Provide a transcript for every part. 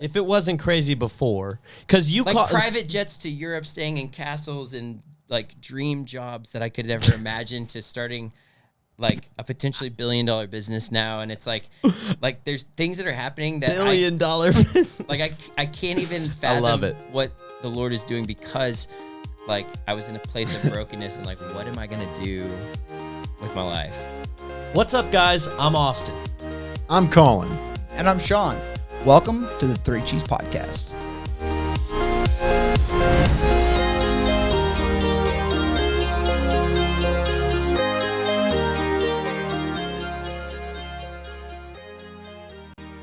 If it wasn't crazy before, because you like private jets to Europe, staying in castles, and like dream jobs that I could never imagine, to starting like a potentially $1 billion business now. And it's like there's things that are happening that $1 billion business. Like I can't even fathom what the Lord is doing, because like I was in a place of brokenness and like, what am I gonna do with my life? What's up, guys? I'm Austin. I'm Colin. And I'm Sean. Welcome to the Three Cheese Podcast.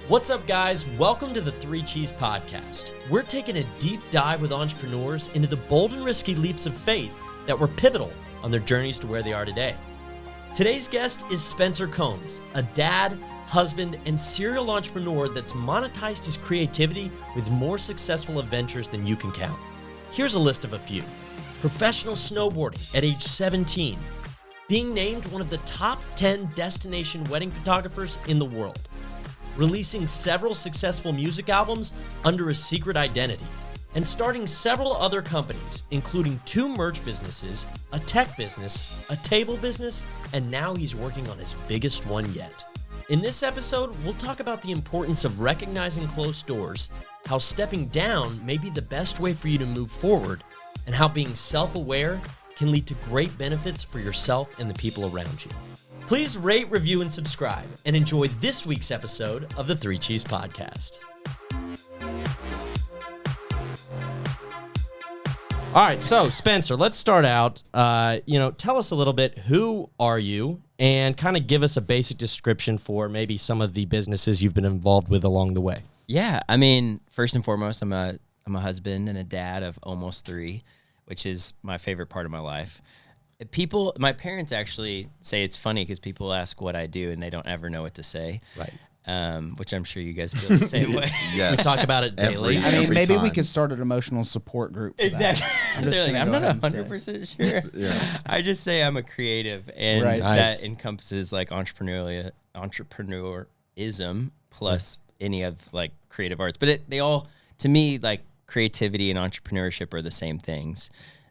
What's up, guys? Welcome to the Three Cheese Podcast. We're taking a deep dive with entrepreneurs into the bold and risky leaps of faith that were pivotal on their journeys to where they are today. Today's guest is Spencer Combs, a dad, husband, and serial entrepreneur that's monetized his creativity with more successful adventures than you can count. Here's a list of a few. Professional snowboarding at age 17. Being named one of the top 10 destination wedding photographers in the world. Releasing several successful music albums under a secret identity. And starting several other companies, including 2 merch businesses, a tech business, a table business, and now he's working on his biggest one yet. In this episode, we'll talk about the importance of recognizing closed doors, how stepping down may be the best way for you to move forward, and how being self-aware can lead to great benefits for yourself and the people around you. Please rate, review, and subscribe, and enjoy this week's episode of the Three Cheese Podcast. All right, so Spencer, let's start out. Tell us a little bit, who are you, and kind of give us a basic description for maybe some of the businesses you've been involved with along the way. Yeah, I mean, first and foremost, I'm a husband and a dad of almost 3, which is my favorite part of my life. My parents actually say it's funny because people ask what I do and they don't ever know what to say. Right. Which I'm sure you guys feel the same way. Yes. We talk about it daily. Maybe we could start an emotional support group for exactly. that. I'm not 100% sure. Yeah. I just say I'm a creative, and Right. that encompasses like entrepreneurism plus any of like creative arts. But they all, to me, like creativity and entrepreneurship are the same things.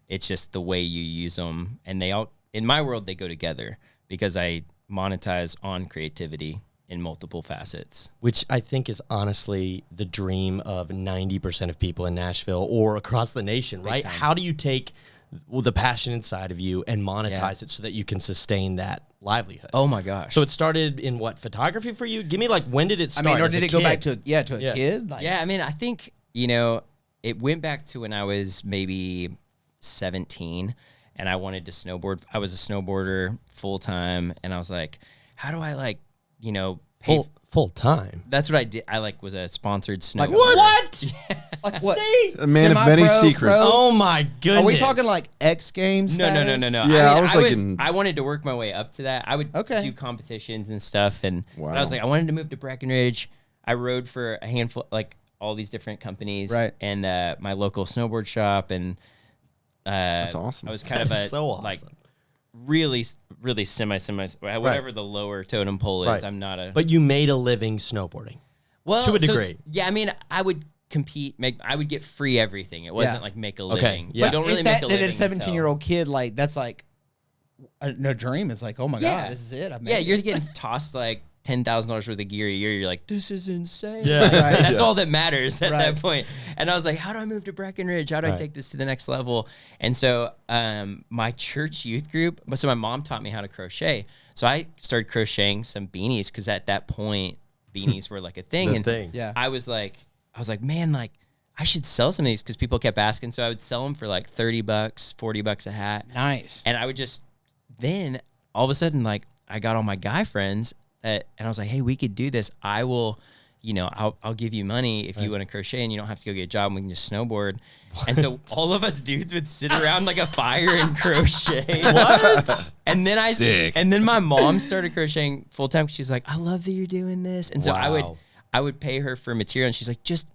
It's just the way you use them, and they all, in my world, they go together because I monetize on creativity in multiple facets. Which I think is honestly the dream of 90% of people in Nashville or across the nation, right? How do you take the passion inside of you and monetize it so that you can sustain that livelihood? Oh my gosh. So it started in what, photography for you? Give me like, when did it start? or did it go back to a kid? Like, yeah, I mean, I think, it went back to when I was maybe 17 and I wanted to snowboard. I was a snowboarder full time, and I was like, how do I pay full time? That's what I did. I was a sponsored snowboarder. Like what? What? Like what? See? A man of many secrets. Oh my goodness. Are we talking like X Games? No. Yeah, I wanted to work my way up to that. I would do competitions and stuff, and I was like, I wanted to move to Breckenridge. I rode for a handful, like all these different companies, right? And my local snowboard shop, and that's awesome. I was kind of a so awesome. Like really semi whatever the lower totem pole is. Right. I'm not a. But you made a living snowboarding. Well, to a degree. Yeah, I mean, I would compete. I would get free everything. It wasn't like make a living. Yeah. You don't really make a living. And a 17-year-old kid, like that's like no dream. It's like, oh my god, this is it. You're getting tossed like $10,000 worth of gear a year. You're like, this is insane. Yeah, like, that's all that matters at that point. And I was like, how do I move to Breckenridge? How do I take this to the next level? And so my church youth group, so my mom taught me how to crochet. So I started crocheting some beanies because at that point, beanies were like a thing. Yeah. I was like, man, like I should sell some of these because people kept asking. So I would sell them for like $30, $40 a hat. Nice. And I would then all of a sudden, like I got all my guy friends and I was like, hey, we could do this. I will, I'll give you money if you want to crochet and you don't have to go get a job and we can just snowboard. And so all of us dudes would sit around like a fire and crochet. What? And then and then my mom started crocheting full time. She's like, I love that you're doing this. And so I would pay her for material, and she's like, just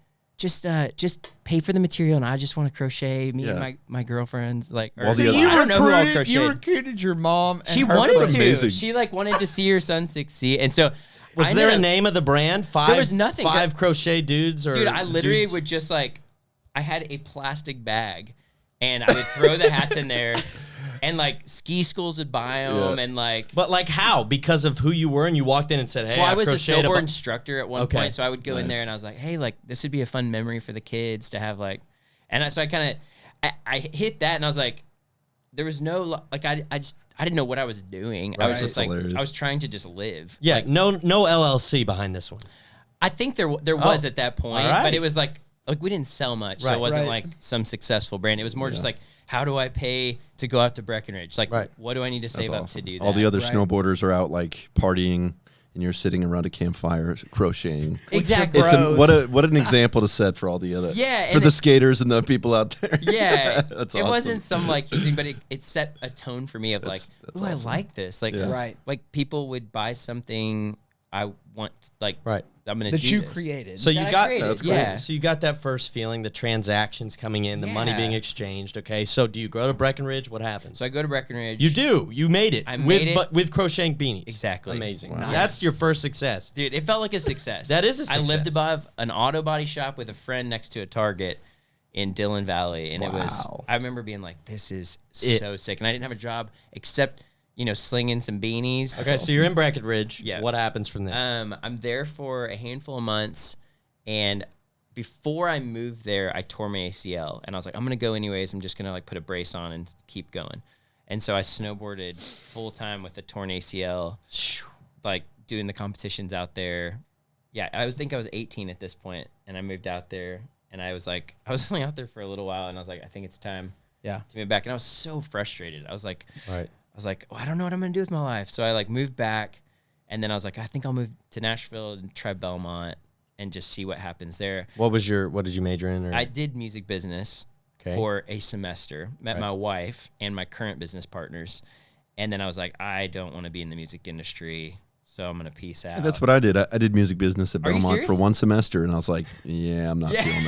pay for the material, and I just want to crochet. Me and my girlfriends, like, or so you recruited your mom. And she wanted to. She like wanted to see her son succeed, and so Was there a name of the brand? There was nothing. 5 crochet dudes or dude, I literally dudes? would just like, I had a plastic bag, and I would throw the hats in there, and like ski schools would buy them, and like. But like how? Because of who you were, and you walked in and said, "Hey, well, I was a crocheted snowboard instructor at one point, so I would go in Nice. there and I was like, "Hey, like this would be a fun memory for the kids to have." Like, and so I kind of, I hit that, and I was like, there was no like I didn't know what I was doing. I was just like Hilarious. I was trying to just live. Yeah, Like, no LLC behind this one. I think there was at that point, all right. but it was like we didn't sell much, so Right. it wasn't Right. like some successful brand. It was more just like, how do I pay to go out to Breckenridge? Like, what do I need to save up to do that? All the other Right. snowboarders are out like partying, and you're sitting around a campfire crocheting. Exactly. It's Bros. what an example to set for all the other Yeah, for and the skaters and the people out there. Yeah, That's it awesome. wasn't some like huge thing, but it set a tone for me of like, that's oh, awesome. I like this. Like, Yeah. Right. like people would buy something I want, like, Right. I'm gonna That do you this. created. So you That I got created, That's great. yeah. So you got that first feeling, the transactions coming in, the money Yeah. being exchanged. Okay, so do you go to Breckenridge? What happens? So I go to Breckenridge. You do. You made it. I made it. But with crocheting beanies. Exactly. Amazing. Wow. That's Nice. your first success. Dude, it felt like a success. That is a I lived success. above an auto body shop with a friend next to a Target in Dillon Valley, and it was. Wow. I remember being like, "This is It- so sick," and I didn't have a job except slinging some beanies. Okay, so you're in Breckenridge. Yeah. What happens from there? I'm there for a handful of months, and before I moved there, I tore my ACL, and I was like, I'm gonna go anyways. I'm just gonna like put a brace on and keep going. And so I snowboarded full time with a torn ACL, like doing the competitions out there. Yeah, I think I was 18 at this point, and I moved out there, and I was only out there for a little while, and I was like, I think it's time Yeah. to move back. And I was so frustrated. I was like, Right. oh, I don't know what I'm gonna do with my life. So I like moved back, and then I was like, I think I'll move to Nashville and try Belmont and just see what happens there. What did you major in? Or? I did music business for a semester, met my wife and my current business partners, and then I was like, I don't want to be in the music industry, so I'm gonna peace out. That's what I did. I did music business at Are you Belmont for serious? one semester, and I was like, yeah, I'm not feeling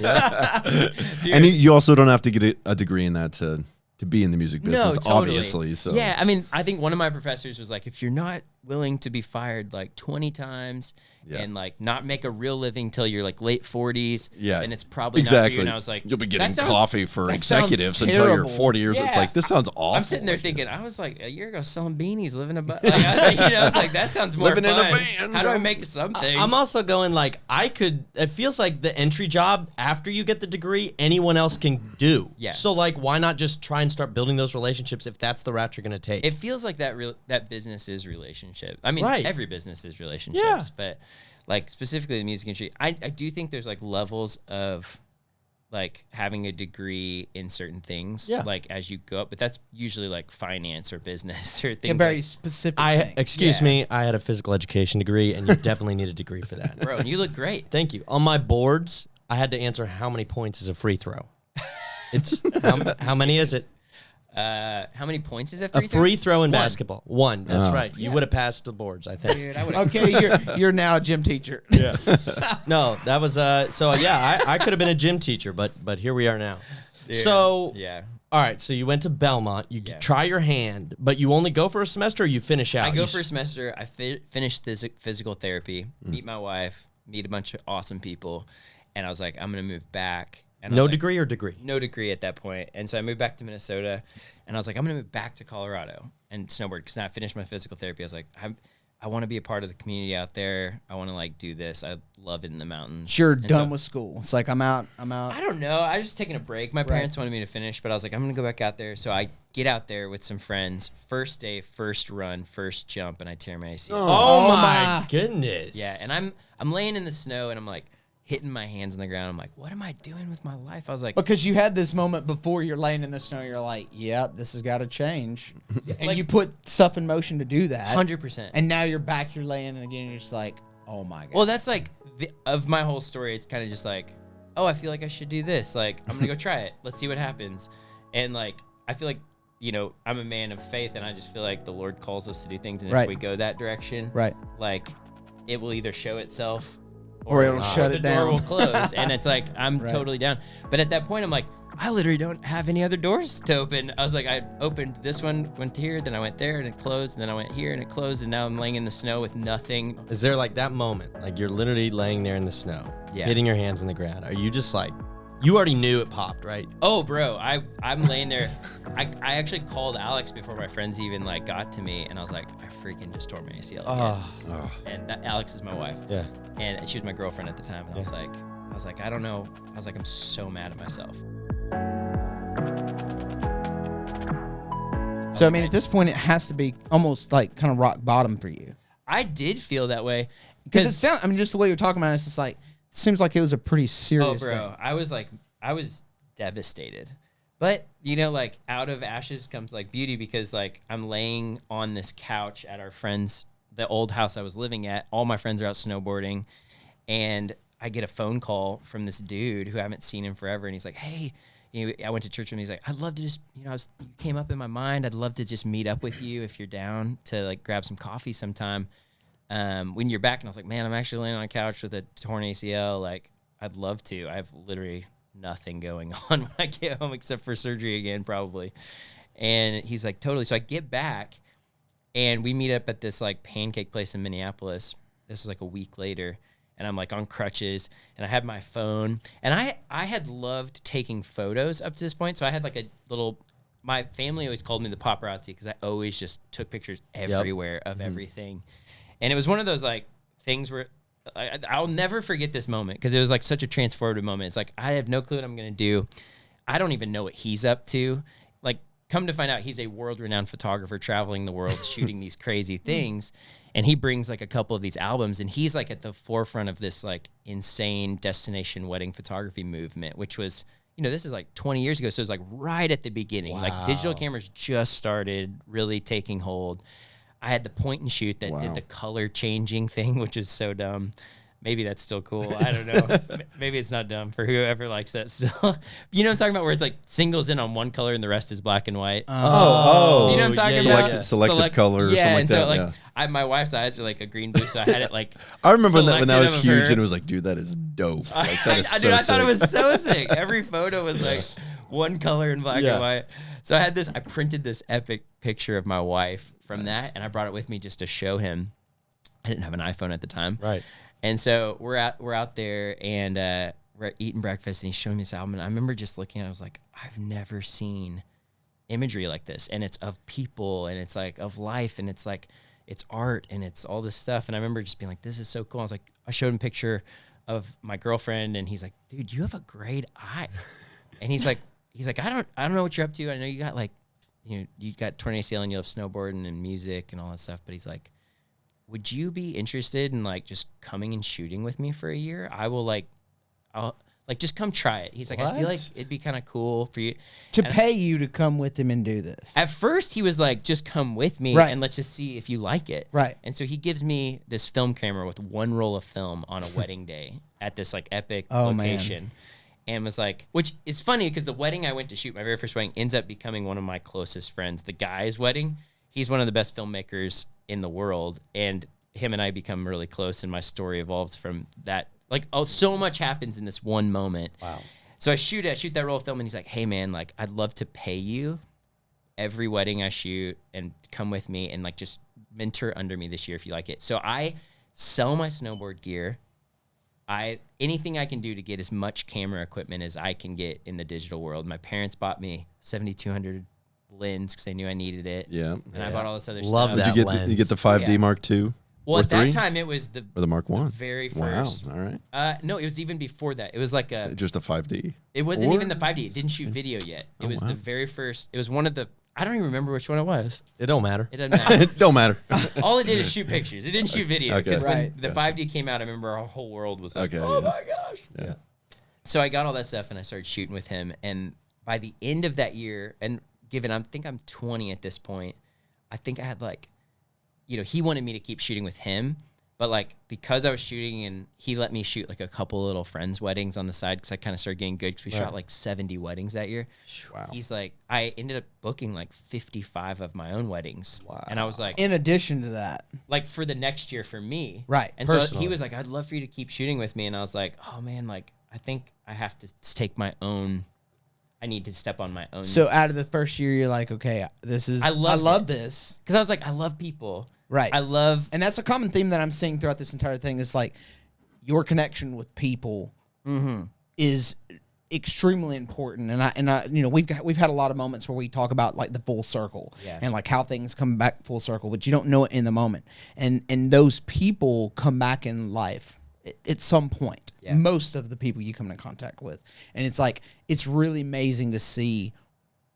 that. And you also don't have to get a degree in that to be in the music business, totally. obviously. So Yeah, I mean, I think one of my professors was like, if you're not willing to be fired like 20 times and like not make a real living till you're like late 40s, then it's probably not for you. And I was like, you'll be getting that sounds- coffee for that executives sounds until you're terrible. 40 years. It's Yeah. like, this sounds awful. I'm sitting there thinking, I was like a year ago selling beanies, living a like, I was like, that sounds more Living in a fun. van, How do I bro. make something? I'm also going like it feels like the entry job after you get the degree, anyone else can do. Yeah. So like, why not just try and start building those relationships if that's the route you're going to take? It feels like that business is relationship. I mean, Right. every business is relationships, Yeah. but like specifically the music industry, I do think there's like levels of like having a degree in certain things, Yeah. like as you go up, but that's usually like finance or business or A things. very like, specific thing. Excuse Yeah. me, I had a physical education degree, and you definitely need a degree for that. bro, and you look great. Thank you. On my boards, I had to answer how many points is a free throw. It's how many is it? How many points is that? A free throw in basketball. One. That's Oh. right. You would have passed the boards, I think. Dude, I would have. Okay, you're now a gym teacher. Yeah. No, that was so yeah, I could have been a gym teacher, but here we are now. So Yeah. all right, so you went to Belmont, you try your hand, but you only go for a semester or you finish out? I go You for a semester. I finished physical therapy, meet my wife, meet a bunch of awesome people, and I was like, I'm gonna move back. And I no was like, degree or degree? no degree at that point. And so I moved back to Minnesota, and I was like, I'm gonna move back to Colorado and snowboard because now I finished my physical therapy. I was like, I want to be a part of the community out there. I want to like do this. I love it in the mountains. You're And done so- with school. It's like I'm out. I don't know. I was just taking a break. My parents wanted me to finish, but I was like, I'm gonna go back out there. So I get out there with some friends. First day, first run, first jump, and I tear my ACL. Oh, Oh my my. goodness. Yeah, and I'm laying in the snow, and I'm like hitting my hands on the ground. I'm like, what am I doing with my life? I was like, Because you had this moment before you're laying in the snow. You're like, yep, this has got to change. And like- you put stuff in motion to do that. 100%. And now you're back, you're laying, and again, you're just like, oh my God. Well, that's like of my whole story. It's kind of just like, oh, I feel like I should do this. Like, I'm gonna go try it. Let's see what happens. And like, I feel like, I'm a man of faith, and I just feel like the Lord calls us to do things, and Right. if we go that direction, Right. like, it will either show itself Or it'll shut the it door down. will close. And it's like, I'm Right. totally down. But at that point, I'm like, I literally don't have any other doors to open. I was like, I opened this one, went here, then I went there and it closed, and then I went here and it closed, and now I'm laying in the snow with nothing. Is there like that moment, like you're literally laying there in the snow, hitting your hands in the ground? Are you just like, you already knew it popped, right? Oh, bro, I'm laying there. I actually called Alex before my friends even like got to me, and I was like, I freaking just tore my ACL again. And Alex is my wife. Yeah. And she was my girlfriend at the time, and I was like, I don't know. I was like, I'm so mad at myself. So, I mean, at this point, it has to be almost like kind of rock bottom for you. I did feel that way. Because it sounds, I mean, just the way you're talking about it, it's just like, it seems like it was a pretty serious thing. I was devastated. But, you know, like, out of ashes comes, like, beauty, because, like, I'm laying on this couch at our friend's, the old house I was living at. All my friends are out snowboarding. And I get a phone call from this dude who I haven't seen in forever. And he's like, hey, I went to church with him. He's like, I'd love to just, you came up in my mind. I'd love to just meet up with you if you're down to, like, grab some coffee sometime when you're back. And I was like, man, I'm actually laying on a couch with a torn ACL. Like, I'd love to. I have literally nothing going on when I get home except for surgery again, probably. And he's like, totally. So I get back and we meet up at this, like, pancake place in Minneapolis. This was like a week later. And I'm like on crutches, and I had my phone, and I had loved taking photos up to this point. So I had like a little, my family always called me the paparazzi because I always just took pictures everywhere of everything. And it was one of those like things where I'll never forget this moment because it was like such a transformative moment. It's like, I have no clue what I'm going to do. I don't even know what he's up to. Like, come to find out, he's a world-renowned photographer traveling the world, shooting these crazy things. And he brings like a couple of these albums, and he's like at the forefront of this like insane destination wedding photography movement, which was, this is like 20 years ago. So it was like right at the beginning. Wow. Like digital cameras just started really taking hold. I had the point and shoot that did the color changing thing, which is so dumb. Maybe that's still cool. I don't know. Maybe it's not dumb for whoever likes that still. You know what I'm talking about? Where it's like singles in on one color and the rest is black and white. Oh. You know what I'm talking about? Selective color or something like that. So like my wife's eyes are like a green blue, so I had it like. I remember when that was huge and it was like, dude, that is dope. Like, that is I thought it was so sick. Every photo was like one color in black and white. So I printed this epic picture of my wife from that, and I brought it with me just to show him. I didn't have an iPhone at the time. Right. And so we're out there, and we're eating breakfast, and he's showing me this album. And I remember just looking at it, I was like, I've never seen imagery like this. And it's of people, and it's like of life, and it's like, it's art, and it's all this stuff. And I remember just being like, this is so cool. I showed him a picture of my girlfriend, and he's like, dude, you have a great eye. And he's like, I don't know what you're up to. I know you got like, you got torn ACL and you love snowboarding and music and all that stuff. But he's like, would you be interested in like just coming and shooting with me for a year? I'll just come try it. He's like, I feel like it'd be kind of cool for you to pay you to come with him and do this. At first he was like, just come with me and let's just see if you like it. Right. And so he gives me this film camera with one roll of film on a wedding day at this like epic location. Man. And was like, which is funny because the wedding I went to shoot, my very first wedding, ends up becoming one of my closest friends. The guy's wedding, he's one of the best filmmakers in the world, and him and I become really close, and my story evolves from that. Like, so much happens in this one moment. Wow. So I shoot that roll of film, and he's like, hey man, like, I'd love to pay you every wedding I shoot and come with me and like just mentor under me this year if you like it. So I sell my snowboard gear. Anything I can do to get as much camera equipment as I can get in the digital world. My parents bought me 7200 lens because they knew I needed it. Yeah. And I bought all this other stuff. Love that lens. Did you get the 5D Mark II? Well, at that time, it was the Mark I. Very first. Wow, all right. No, it was even before that. It was like just a 5D. It wasn't even the 5D. It didn't shoot video yet. It was the very first. It was one of the. I don't even remember which one it was. It don't matter. It doesn't matter. It don't matter. All it did is shoot pictures. It didn't shoot video. Because when the 5D came out, I remember our whole world was like, my gosh. Yeah. So I got all that stuff, and I started shooting with him. And by the end of that year, and I think I'm 20 at this point, I think I had like, he wanted me to keep shooting with him. But like, because I was shooting and he let me shoot like a couple little friends' weddings on the side because I kind of started getting good because we shot like 70 weddings that year. Wow. He's like, I ended up booking like 55 of my own weddings. Wow. And I was like, in addition to that, like for the next year for me. Right. And so he was like, I'd love for you to keep shooting with me. And I was like, oh man, like, I think I have to take my own I need to step on my own. So out of the first year, you're like, okay, I love this. Because I was like, I love people. Right. And that's a common theme that I'm seeing throughout this entire thing is like your connection with people is extremely important. And I, you know, we've had a lot of moments where we talk about like the full circle and like how things come back full circle, but you don't know it in the moment. And those people come back in life at some point. Yeah. Most of the people you come into contact with. And it's like, it's really amazing to see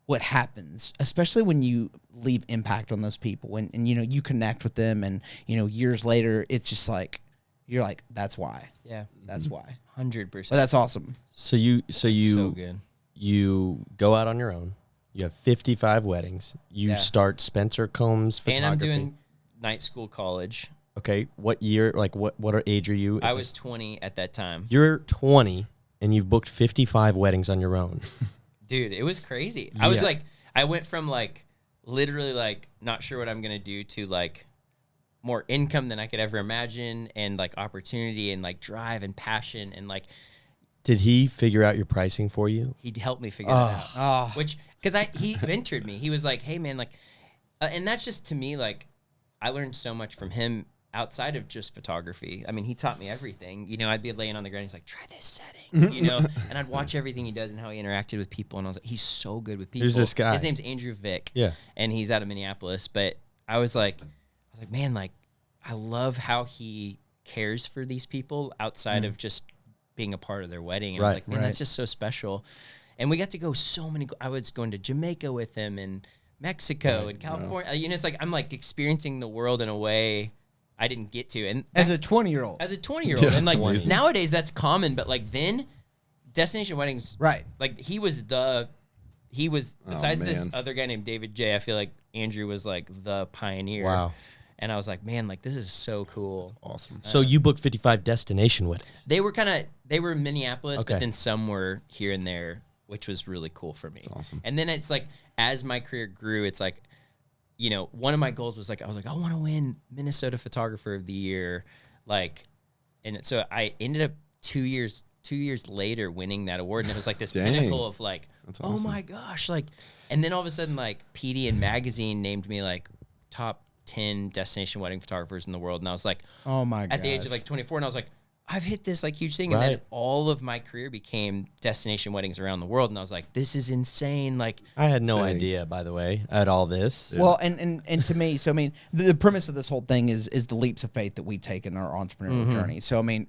what happens, especially when you leave impact on those people and you know, you connect with them and, you know, years later, it's just like, you're like, that's why. Yeah. That's why. 100%. But that's awesome. So you so good. You go out on your own. You have 55 weddings. You start Spencer Combs Photography. And I'm doing night school college. Okay. What year, like what age are you? I was 20 at that time. You're 20 and you've booked 55 weddings on your own. Dude, it was crazy. I was like, I went from like literally like not sure what I'm going to do to like more income than I could ever imagine and like opportunity and like drive and passion and like. Did he figure out your pricing for you? He helped me figure that out. Which, because he mentored me. He was like, hey man, like, and that's just to me, like, I learned so much from him outside of just photography. I mean, he taught me everything. You know, I'd be laying on the ground. He's like, try this setting, you know, and I'd watch everything he does and how he interacted with people. And I was like, he's so good with people. Who's this guy? His name's Andrew Vick. Yeah. And he's out of Minneapolis. But I was like, man, like, I love how he cares for these people outside of just being a part of their wedding. And I was like, man, that's just so special. And we got to go so many. I was going to Jamaica with him and Mexico and California. You know, it's like I'm like experiencing the world in a way I didn't get to. And as a 20-year-old. As a 20-year-old. And like nowadays that's common, but like then destination weddings. Right. Like he was besides this other guy named David J, I feel like Andrew was like the pioneer. Wow. And I was like, man, like this is so cool. That's awesome. So you booked 55 destination weddings. They were in Minneapolis, but then some were here and there, which was really cool for me. That's awesome. And then it's like, as my career grew, it's like, you know, one of my goals was like, I was like, I want to win Minnesota Photographer of the Year. Like, and so I ended up 2 years later winning that award. And it was like this pinnacle of like, That's awesome. oh my gosh. Like, and then all of a sudden like PDN Magazine named me like top 10 destination wedding photographers in the world. And I was like, oh my god, at the age of like 24. And I was like, I've hit this like huge thing. And then all of my career became destination weddings around the world. And I was like, this is insane. Like I had no idea, by the way, at all this. Well, and to me, so I mean, the premise of this whole thing is the leaps of faith that we take in our entrepreneurial journey. So I mean,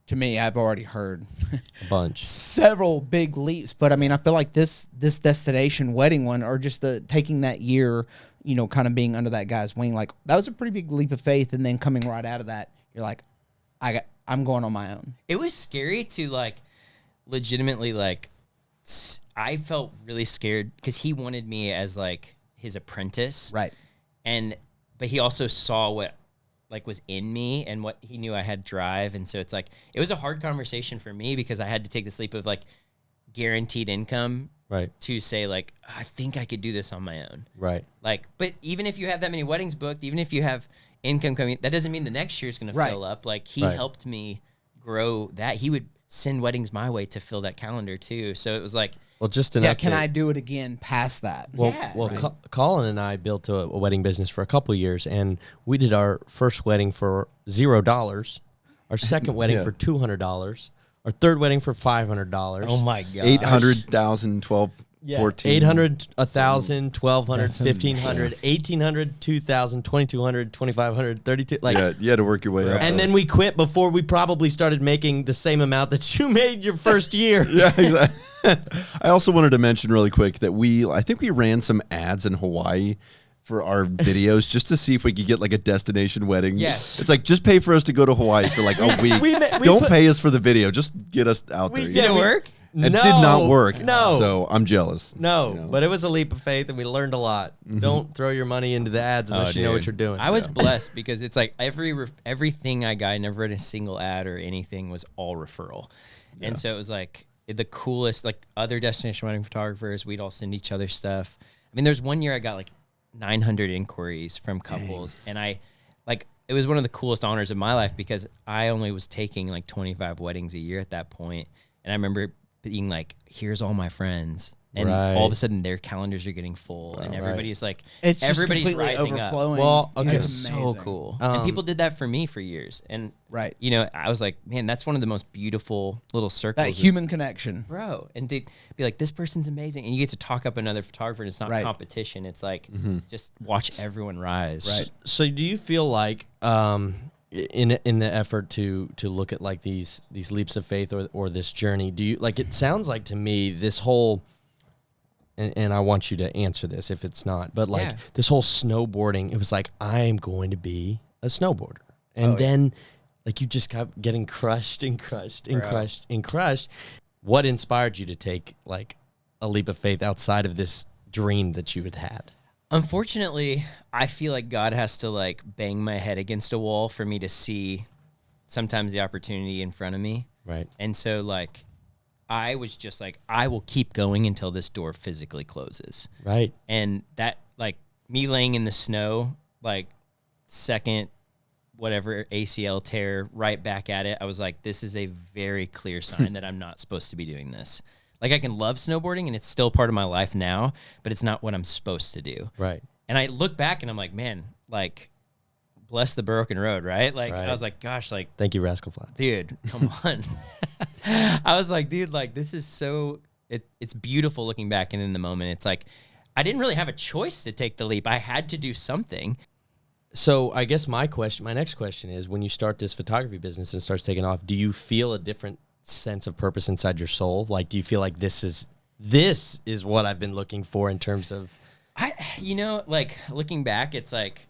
to me, I've already heard a bunch, several big leaps, but I mean, I feel like this destination wedding one, or just the taking that year, you know, kind of being under that guy's wing, like that was a pretty big leap of faith. And then coming right out of that, you're like, I'm going on my own. It was scary to like, legitimately like, I felt really scared because he wanted me as like his apprentice, right? But he also saw what like was in me and what he knew I had drive. And so it's like, it was a hard conversation for me because I had to take this leap of like guaranteed income, right? To say like, I think I could do this on my own. Right. Like, but even if you have that many weddings booked, even if you have income coming, that doesn't mean the next year is going to fill up. Like he helped me grow that. He would send weddings my way to fill that calendar too. So it was like, well, just an update. Can I do it again past that? Well, Colin and I built a wedding business for a couple of years, and we did our first wedding for $0, our second wedding for $200, our third wedding for $500. Oh my god, 800,000, 14. 800, 1,000, 1,200, 1,500, 1,800, 2,000, 2,200, 2,500, 32. Like, yeah, you had to work your way up. And then we quit before we probably started making the same amount that you made your first year. Yeah, exactly. I also wanted to mention really quick that I think we ran some ads in Hawaii for our videos just to see if we could get like a destination wedding. Yeah. It's like, just pay for us to go to Hawaii for like a week. Don't pay us for the video. Just get us out there. Did it work? It did not work. No. So I'm jealous. No, you know? But it was a leap of faith and we learned a lot. Don't throw your money into the ads unless you know what you're doing. I was blessed because it's like everything I got, I never read a single ad or anything, was all referral. Yeah. And so it was like the coolest, like other destination wedding photographers, we'd all send each other stuff. I mean, there's one year I got like 900 inquiries from couples. Dang. And it was one of the coolest honors of my life because I only was taking like 25 weddings a year at that point. And I remember being like, here's all my friends. And Right. all of a sudden their calendars are getting full and everybody's like, It's just everybody's completely rising up. overflowing. Well, Dude, okay. It's it's so amazing. cool. And people did that for me for years. And, Right. you know, I was like, man, that's one of the most beautiful little circles. That is- human connection. Bro. And to be like, this person's amazing. And you get to talk up another photographer, and it's not Right. competition. It's like, just watch everyone rise. Right. So do you feel like in the effort to look at like these leaps of faith or this journey, do you like, it sounds like to me this whole and I want you to answer this if it's not, but like this whole snowboarding, it was like, I am going to be a snowboarder. And then like you just kept getting crushed and crushed and crushed and crushed. What inspired you to take like a leap of faith outside of this dream that you had had? Unfortunately, I feel like God has to like bang my head against a wall for me to see sometimes the opportunity in front of me. Right. And so like I was just like, I will keep going until this door physically closes. Right. And that like me laying in the snow, like second whatever ACL tear right back at it, I was like, this is a very clear sign that I'm not supposed to be doing this. Like I can love snowboarding and it's still part of my life now, but it's not what I'm supposed to do. Right. And I look back and I'm like, man, like bless the broken road, right? Like Right. I was like, gosh, like Thank you, Rascal Flatts. dude, come on. I was like, dude, like this is so it's beautiful looking back, and in the moment it's like I didn't really have a choice to take the leap. I had to do something. So I guess my next question is, when you start this photography business and it starts taking off, do you feel a different sense of purpose inside your soul? Like, do you feel like this is what I've been looking for in terms of? You know, like looking back, it's like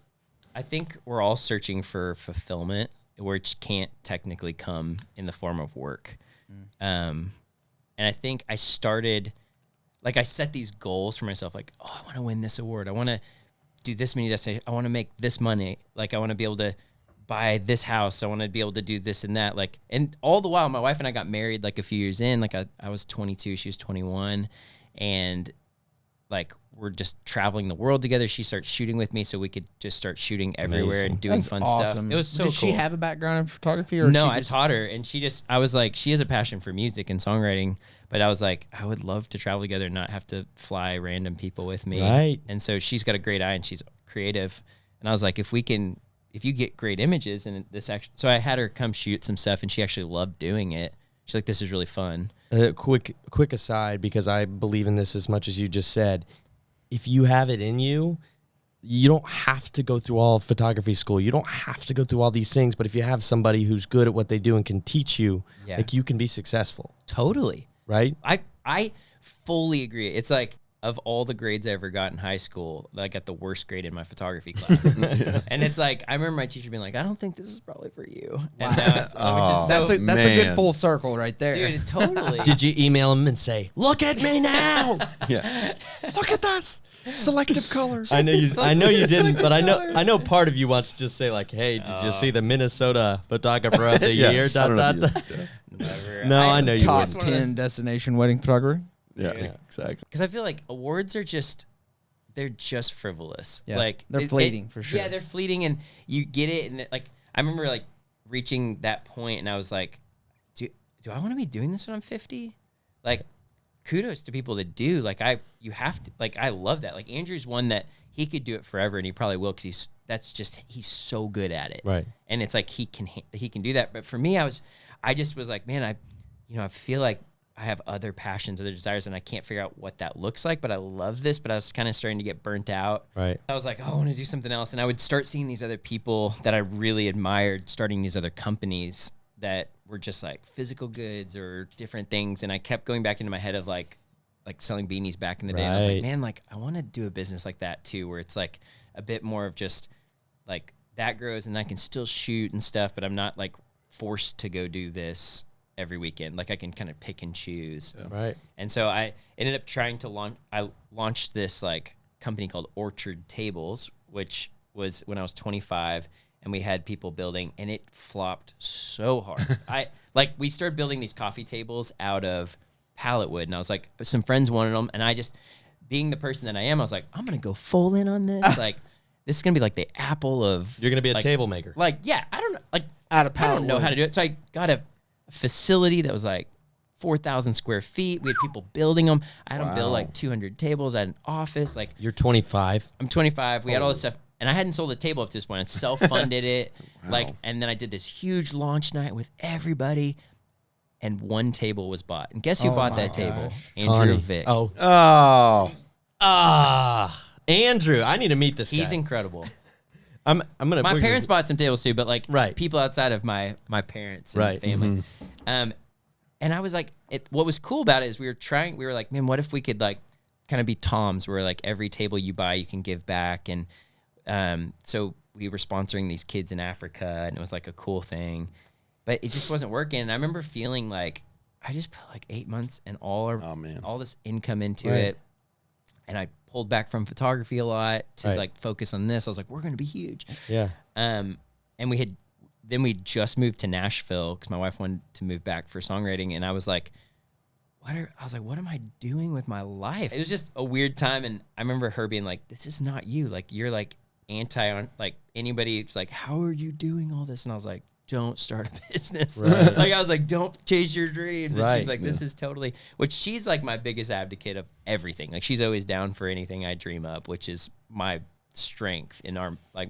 I think we're all searching for fulfillment, which can't technically come in the form of work. And I think I started, like I set these goals for myself, like, oh, I want to win this award. I want to do this many destinations. I want to make this money. Like I want to be able to buy this house. I want to be able to do this and that. Like, and all the while my wife and I got married like a few years in, like I was 22, she was 21. And like, we're just traveling the world together. She starts shooting with me so we could just start shooting everywhere and doing fun stuff. It was so Did cool. she have a background in photography? Or No, she I just, taught her, and I was like, she has a passion for music and songwriting, but I was like, I would love to travel together and not have to fly random people with me. Right. And so she's got a great eye and she's creative. And I was like, if you get great images and this actually, so I had her come shoot some stuff and she actually loved doing it. She's like, this is really fun. Quick aside, because I believe in this as much as you just said. If you have it in you, you don't have to go through all of photography school. You don't have to go through all these things. But if you have somebody who's good at what they do and can teach you, like you can be successful. Totally. Right? I fully agree. It's like, of all the grades I ever got in high school, I got the worst grade in my photography class. And it's like, I remember my teacher being like, I don't think this is probably for you. And now it's, that's a good man. full circle right there. dude, totally. Did you email him and say, "Look at me now"? Yeah. Look at this. Selective colors. I know you didn't, but I know part of you wants to just say like, "Hey, did you see the Minnesota photographer of the Yeah, year?" I don't know if you- Never. No, I know you Top wouldn't. 10 destination wedding photographer. Yeah, exactly. Because I feel like awards are they're just frivolous. Yeah, Like they're fleeting for sure. Yeah, they're fleeting, and you get it, and like I remember like reaching that point, and I was like, do I want to be doing this when I'm 50? Like, kudos to people that do. Like you have to. Like I love that. Like Andrew's one that he could do it forever, and he probably will because he's so good at it. Right. And it's like he can do that. But for me, I just was like, man, I feel like I have other passions, other desires, and I can't figure out what that looks like, but I love this, but I was kind of starting to get burnt out. Right. I was like, oh, I want to do something else. And I would start seeing these other people that I really admired starting these other companies that were just like physical goods or different things. And I kept going back into my head of like selling beanies back in the day. And I was Right. like, man, like I want to do a business like that too, where it's like a bit more of just like that grows and I can still shoot and stuff, but I'm not like forced to go do this every weekend. Like I can kind of pick and choose. Right. And so I ended up trying to launched this like company called Orchard Tables, which was when I was 25, and we had people building, and it flopped so hard. We started building these coffee tables out of pallet wood, and I was like, some friends wanted them, and I just, being the person that I am, I was like, I'm gonna go full in on this. Like, this is gonna be like the Apple of. You're gonna be a like, table maker. Like, yeah, I don't know, like Out of I pallet don't know wood. how to do it. So I got a facility that was like 4,000 square feet. We had people building them. I had them build like 200 tables. I had an office. Like, You're 25. I'm 25. We had all this stuff. And I hadn't sold a table up to this point. I self-funded it. Like, and then I did this huge launch night with everybody. And one table was bought. And guess who bought that table? Andrew Connie. Vick. Oh. Andrew, I need to meet this guy. He's incredible. I'm gonna. My parents bought some tables too, but like Right. people outside of my parents and Right. family. And I was like, what was cool about it is we were like, man, what if we could like kind of be Toms, where like every table you buy, you can give back. And so we were sponsoring these kids in Africa, and it was like a cool thing, but it just wasn't working. And I remember feeling like I just put like 8 months and all this income into it. And I pulled back from photography a lot to like focus on this. I was like, we're going to be huge. Yeah. And we just moved to Nashville because my wife wanted to move back for songwriting. And I was like, what am I doing with my life? It was just a weird time. And I remember her being like, this is not you. Like, you're like on like anybody who's like, how are you doing all this? And I was like, don't start a business. Right. Like, I was like, don't chase your dreams. And Right. she's like, this is totally, which she's like my biggest advocate of everything. Like, she's always down for anything I dream up, which is my strength in our, like,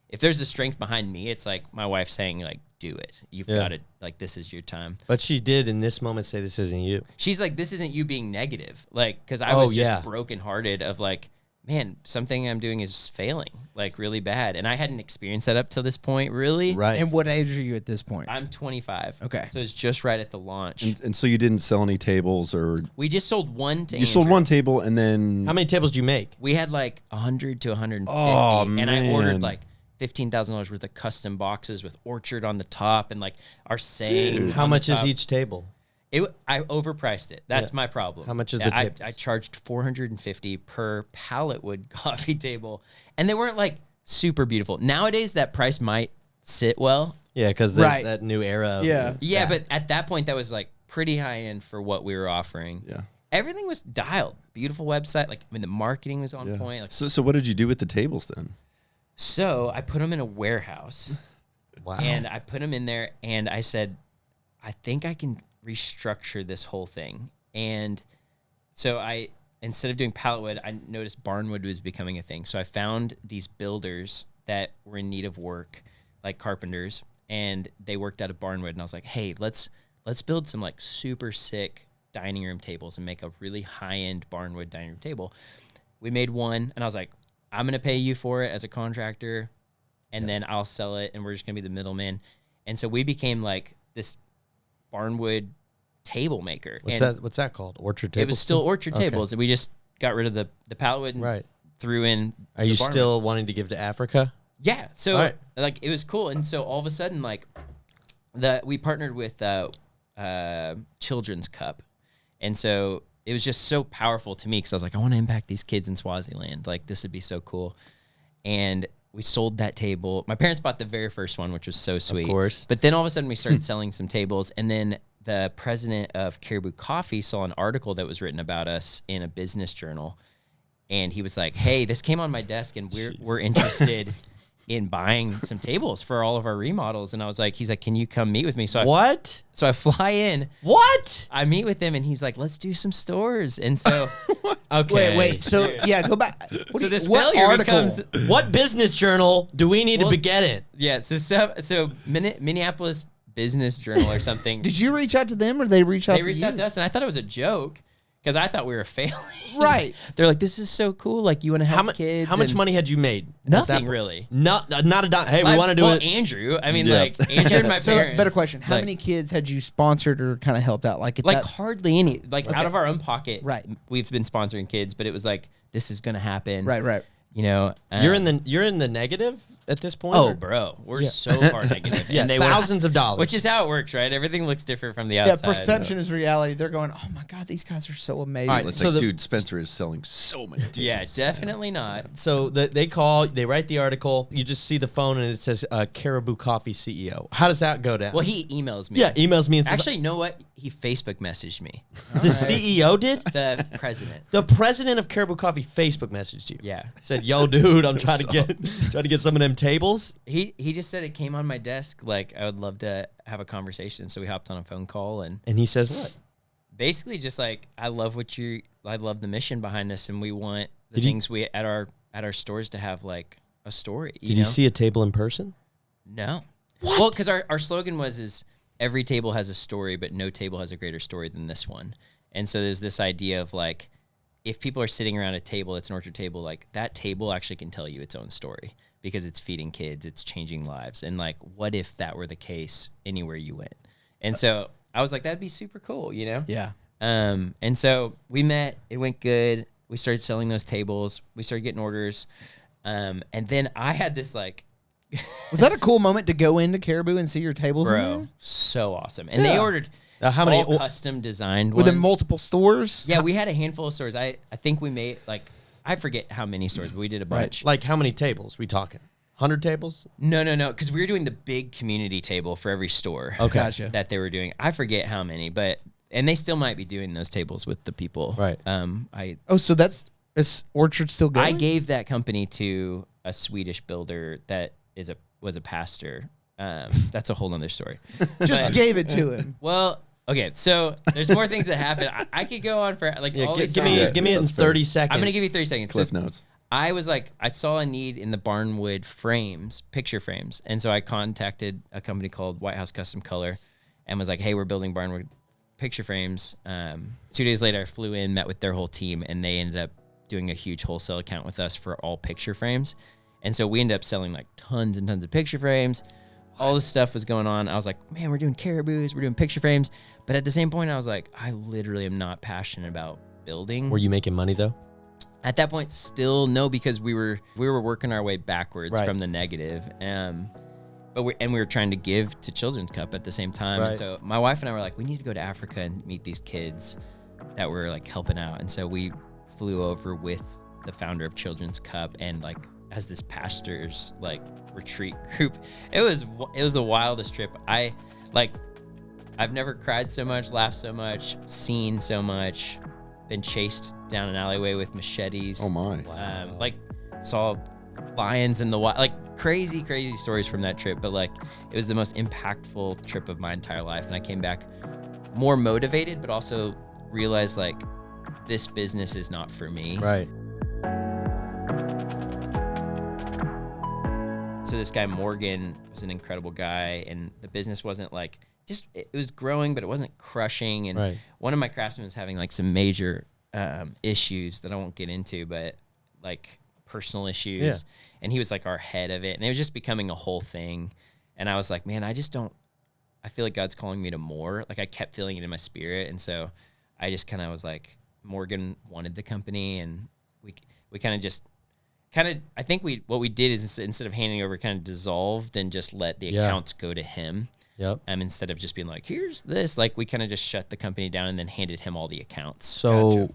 if there's a strength behind me, it's like my wife saying like, do it. You've got it. Like, this is your time. But she did in this moment say this isn't you. She's like, this isn't you being negative. Like, because I was just brokenhearted of like, man, something I'm doing is failing like really bad. And I hadn't experienced that up till this point, really. Right. And what age are you at this point? I'm 25. Okay. So it's just right at the launch. And so you didn't sell any tables, or We just sold one to you sold Andrew. one table, and then How many tables do you make? We had like 100 to 150. Oh, and I ordered man. like $15,000 worth of custom boxes with orchard on the top and like our saying. Dude. How on the much is top. each table? I overpriced it. That's my problem. How much is the tables? I charged $450 per pallet wood coffee table, and they weren't like super beautiful. Nowadays, that price might sit well. Yeah, because there's Right. that new era. Of Yeah, but at that point, that was like pretty high end for what we were offering. Yeah. Everything was dialed. Beautiful website. Like, I mean, the marketing was on point. Like, So what did you do with the tables then? so I put them in a warehouse. Wow. And I put them in there, and I said, I think I can restructure this whole thing. And so instead of doing pallet wood, I noticed barnwood was becoming a thing. So I found these builders that were in need of work, like carpenters, and they worked out of barnwood. And I was like, hey, let's build some like super sick dining room tables and make a really high-end barnwood dining room table. We made one, and I was like, I'm going to pay you for it as a contractor, and then I'll sell it, and we're just going to be the middleman. And so we became like this barnwood table maker. What's that called? Orchard tables? It was still orchard Okay. tables. We just got rid of the pallet wood and threw in Are the you barnwood. still wanting to give to Africa? Yeah. So All right. like it was cool. And so all of a sudden, like we partnered with Children's Cup. And so it was just so powerful to me because I was like, I want to impact these kids in Swaziland. Like, this would be so cool. And we sold that table. My parents bought the very first one, which was so sweet. Of course. But then all of a sudden we started selling some tables. And then the president of Caribou Coffee saw an article that was written about us in a business journal. And he was like, hey, this came on my desk, and we're interested in buying some tables for all of our remodels. And I was like, he's like, can you come meet with me? So I fly in. What? I meet with him, and he's like, let's do some stores. And so, Okay. Wait. So yeah, go back. so this what failure article? becomes, What business journal do we need Well, to get in? yeah. So Minneapolis Business Journal or something. Did you reach out to them, or they reach out They to reached you? out to us, and I thought it was a joke because I thought we were failing. Right. They're like, this is so cool. Like, you want to help kids. How much and money had you made? at that Nothing point? really. Not a dime. Hey, we want to do it. Andrew. I mean, Yeah. like Andrew and my So parents. better question: how like- many kids had you sponsored or kind of helped out? Like, at Like that, hardly any. Like Okay. out of our own pocket. Right. We've been sponsoring kids, but it was like, this is gonna happen. right. You know. You're in the negative at this point. Oh, or- bro, we're so far negative. Yeah, and they thousands of dollars. Which is how it works, right? Everything looks different from the Yeah, outside. perception is reality. They're going, oh my god, these guys are so amazing. All right, It's so like, the- dude, Spencer is selling so many tables. Yeah, definitely not. So they call, they write the article. You just see the phone and it says Caribou Coffee CEO. How does that go down? Well, he emails me. yeah, emails me and says, Actually, you know what? he Facebook messaged me. The CEO did? The president. The president of Caribou Coffee Facebook messaged you. Yeah. Said, "Yo, dude, I'm trying to get some of them tables." He just said it came on my desk. Like, I would love to have a conversation. So we hopped on a phone call, and And he says what? basically just like, I love the mission behind this, and we want the Did he- things we at our stores to have like a story. Did you see a table in person? No. What? Well, because our slogan is every table has a story, but no table has a greater story than this one. And so there's this idea of like, if people are sitting around a table, it's an orchard table, like that table actually can tell you its own story because it's feeding kids, it's changing lives. And like, what if that were the case anywhere you went? And so I was like, that'd be super cool, you know? Yeah. And so we met, it went good. We started selling those tables. We started getting orders. And then I had this like, Was that a cool moment to go into Caribou and see your tables in bro, there? so awesome. And they ordered How many? all custom designed ones. Within multiple stores? Yeah, we had a handful of stores. I think we made like, I forget how many stores, but we did a bunch. Like how many tables? We talking 100 tables? No, because we were doing the big community table for every store. Okay. Gotcha. That they were doing. I forget how many, and they still might be doing those tables with the people. Right. Oh, so is Orchard still going? I gave that company to a Swedish builder that was a pastor. That's a whole other story. Just gave it to him. Well, okay, so there's more things that happen. I could go on for like all these Give me stories. it in that's fair. 30 seconds. I'm gonna give you 30 seconds. Cliff So notes. I was like, I saw a need in the barnwood frames, picture frames, and so I contacted a company called White House Custom Color, and was like, hey, we're building barnwood picture frames. 2 days later, I flew in, met with their whole team, and they ended up doing a huge wholesale account with us for all picture frames. And so we ended up selling like tons and tons of picture frames. All this stuff was going on. I was like, man, we're doing caribous, we're doing picture frames. But at the same point, I was like, I literally am not passionate about building. Were you making money though? At that point, still no, because we were working our way backwards Right. from the negative. But we were trying to give to Children's Cup at the same time. Right. And so my wife and I were like, we need to go to Africa and meet these kids that were like helping out. And so we flew over with the founder of Children's Cup and like as this pastor's like retreat group. It was the wildest trip. I've never cried so much, laughed so much, seen so much, been chased down an alleyway with machetes. Oh my. Like saw lions in the wild, like crazy stories from that trip. But like it was the most impactful trip of my entire life. And I came back more motivated, but also realized like this business is not for me. Right. So this guy Morgan was an incredible guy, and the business wasn't like it was growing, but it wasn't crushing. And Right. one of my craftsmen was having like some major issues that I won't get into, but like personal issues. Yeah. And he was like our head of it, and it was just becoming a whole thing. And I was like, man, I feel like God's calling me to more. Like I kept feeling it in my spirit, and so I just kind of was like, Morgan wanted the company, and we kind of I think what we did is instead of handing over, kind of dissolved and just let the accounts go to him. Yep. Instead of just being like, here's this, like we kind of just shut the company down and then handed him all the accounts. So